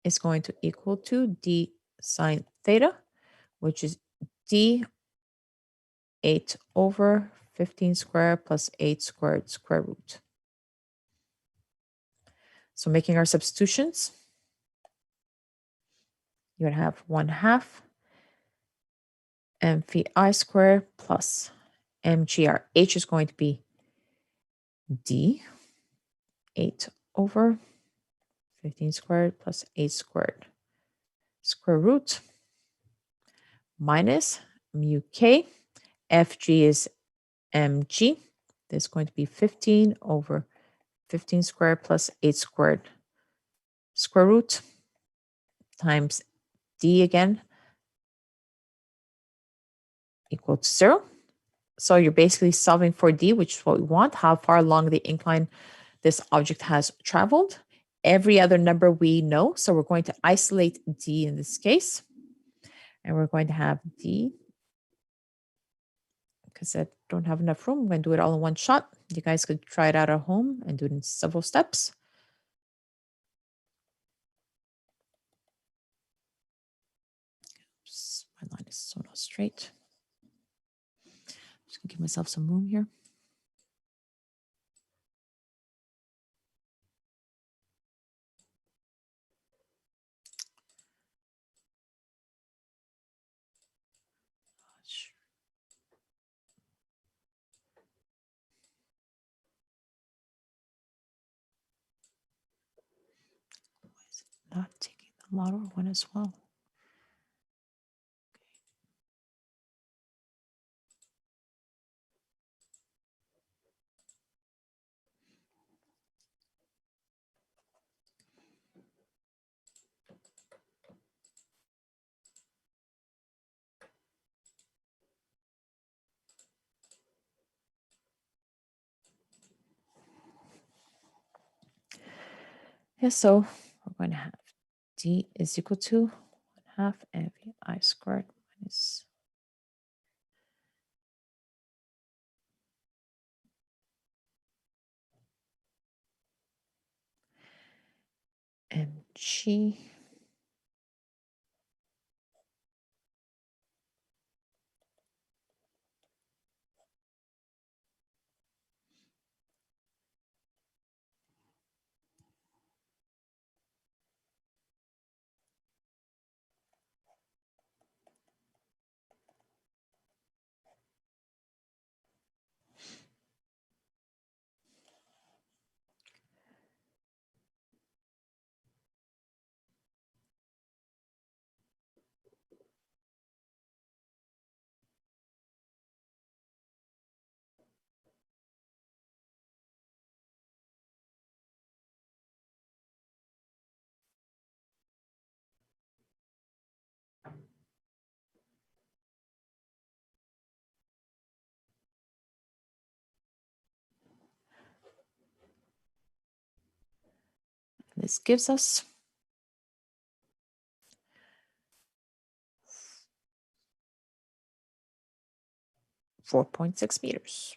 is going to equal to D sine theta, which is D 8 over 15 squared plus 8 squared square root. So making our substitutions, you're going to have 1/2 mvi squared plus mgr. H is going to be D 8 over 15 squared plus 8 squared square root minus mu k. Fg is mg. This is going to be 15 over 15 squared plus 8 squared square root times D again equal to 0. So you're basically solving for D, which is what we want, how far along the incline this object has traveled. Every other number we know, so we're going to isolate D in this case. And we're going to have D, because I don't have enough room, I'm going to do it all in one shot. You guys could try it out at home and do it in several steps. Oops, my line is so not straight. Just gonna give myself some room here. a lot or one as well. Yeah, so we're going to have d is equal to 1/2 mvi squared minus mg This gives us 4.6 meters.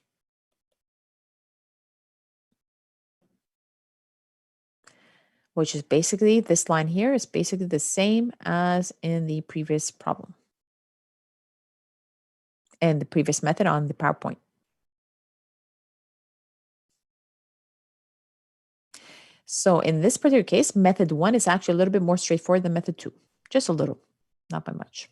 Which is basically, this line here is basically the same as in the previous problem. And the previous method on the PowerPoint. So in this particular case, method 1 is actually a little bit more straightforward than method 2. Just a little, not by much.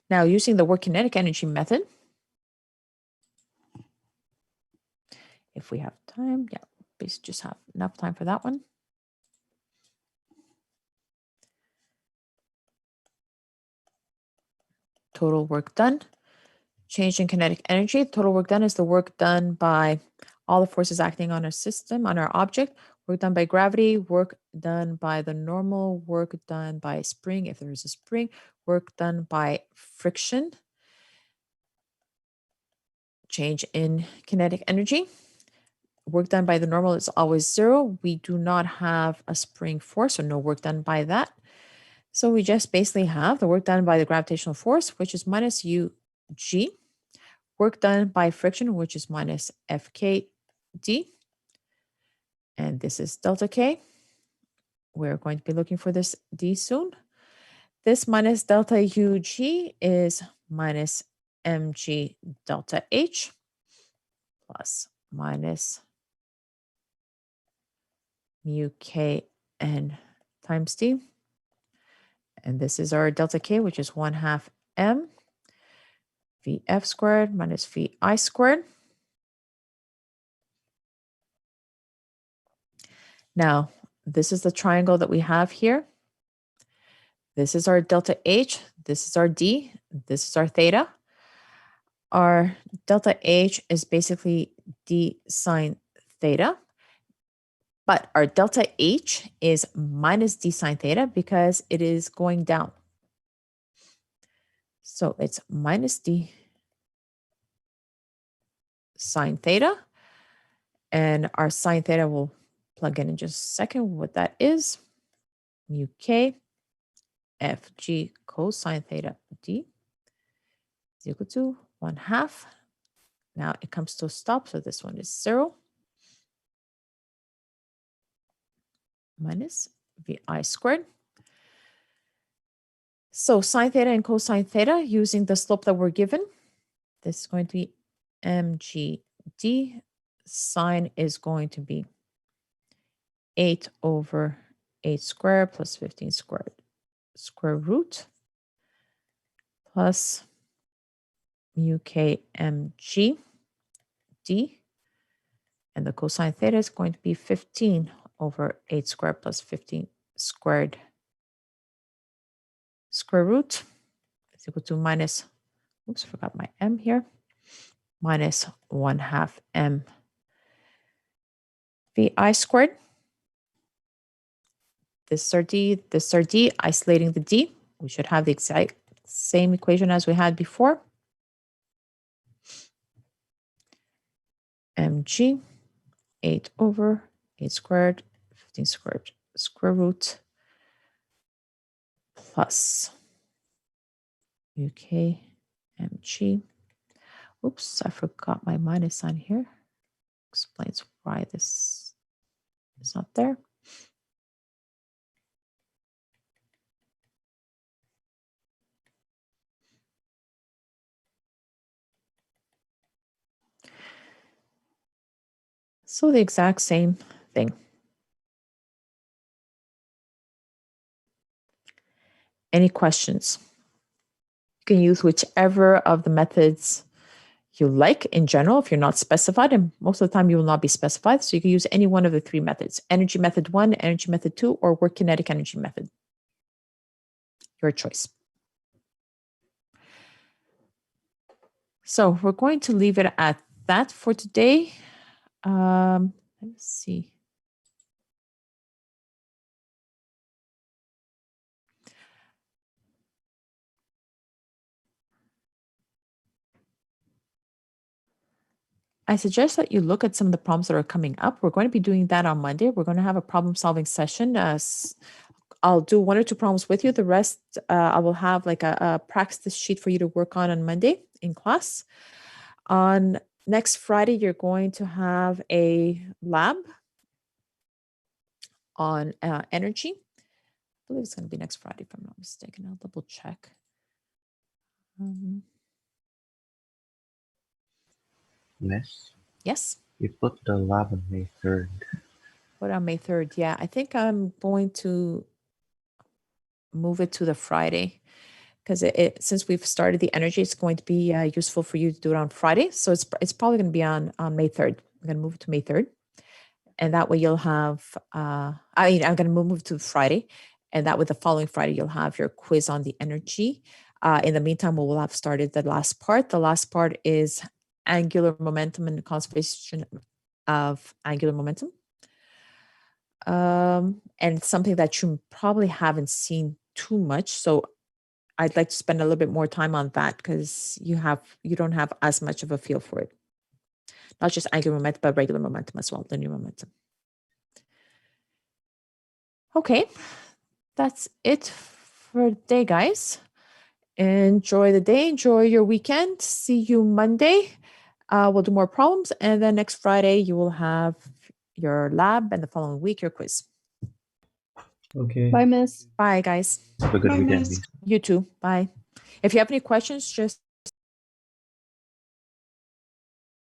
Now, using the work kinetic energy method, if we have time, yeah, basically just have enough time for that one. Total work done. Change in kinetic energy. Total work done is the work done by all the forces acting on our system, on our object. Work done by gravity, work done by the normal, work done by spring, if there is a spring, work done by friction. Change in kinetic energy. Work done by the normal is always 0. We do not have a spring force, so no work done by that. So we just basically have the work done by the gravitational force, which is minus UG. Work done by friction, which is minus FKD. And this is delta K. We're going to be looking for this D soon. This minus delta UG is minus mg delta H plus minus mu Kn times D. And this is our delta K, which is 1/2 m Vf squared minus Vi squared. Now, this is the triangle that we have here. This is our delta H. This is our D. This is our theta. Our delta H is basically D sine theta. But our delta H is minus D sine theta because it is going down. So it's minus D sine theta. And our sine theta will plug in just a second what that is. Mu K Fg cosine theta D is equal to 1/2. Now it comes to a stop. So this one is 0. Minus Vi squared. So sine theta and cosine theta using the slope that we're given. This is going to be mgd. Sine is going to be 8 over 8 squared plus 15 squared square root plus mu k mg d. And the cosine theta is going to be 15 over 8 squared plus 15 squared square root is equal to minus, oops, forgot my m here, minus 1/2 m vi squared. This are d, this are d, isolating the d. We should have the exact same equation as we had before. mg, 8 over 8 squared, 15 squared square root plus UK mg. Oops, I forgot my minus sign here. Explains why this is not there. So the exact same thing. Any questions? You can use whichever of the methods you like in general if you're not specified, and most of the time you will not be specified. So you can use any one of the three methods: energy method 1, energy method 2, or work kinetic energy method. Your choice. So we're going to leave it at that for today. Let's see. I suggest that you look at some of the problems that are coming up. We're going to be doing that on Monday. We're going to have a problem solving session. I'll do 1 or 2 problems with you. The rest, I will have like a practice sheet for you to work on Monday in class. On next Friday, you're going to have a lab on energy. I believe it's going to be next Friday, if I'm not mistaken. I'll double check. Miss, Yes. you put the lab on May 3rd. What on May 3rd? Yeah, I think I'm going to move it to the Friday because since we've started the energy, it's going to be useful for you to do it on Friday. So it's probably going to be on May 3rd. I'm going to move it to May 3rd. And that way you'll have, I'm going to move to Friday. And that way the following Friday, you'll have your quiz on the energy. In the meantime, we will have started the last part. The last part is angular momentum and the conservation of angular momentum. And it's something that you probably haven't seen too much. So I'd like to spend a little bit more time on that because you don't have as much of a feel for it. Not just angular momentum, but regular momentum as well, linear momentum. Okay, that's it for today, guys. Enjoy the day, enjoy your weekend. See you Monday. We'll do more problems. And then next Friday, you will have your lab and the following week, your quiz. Okay. Bye, Miss. Bye, guys. Have a good Bye, weekend, miss. Miss. You too. Bye. If you have any questions, just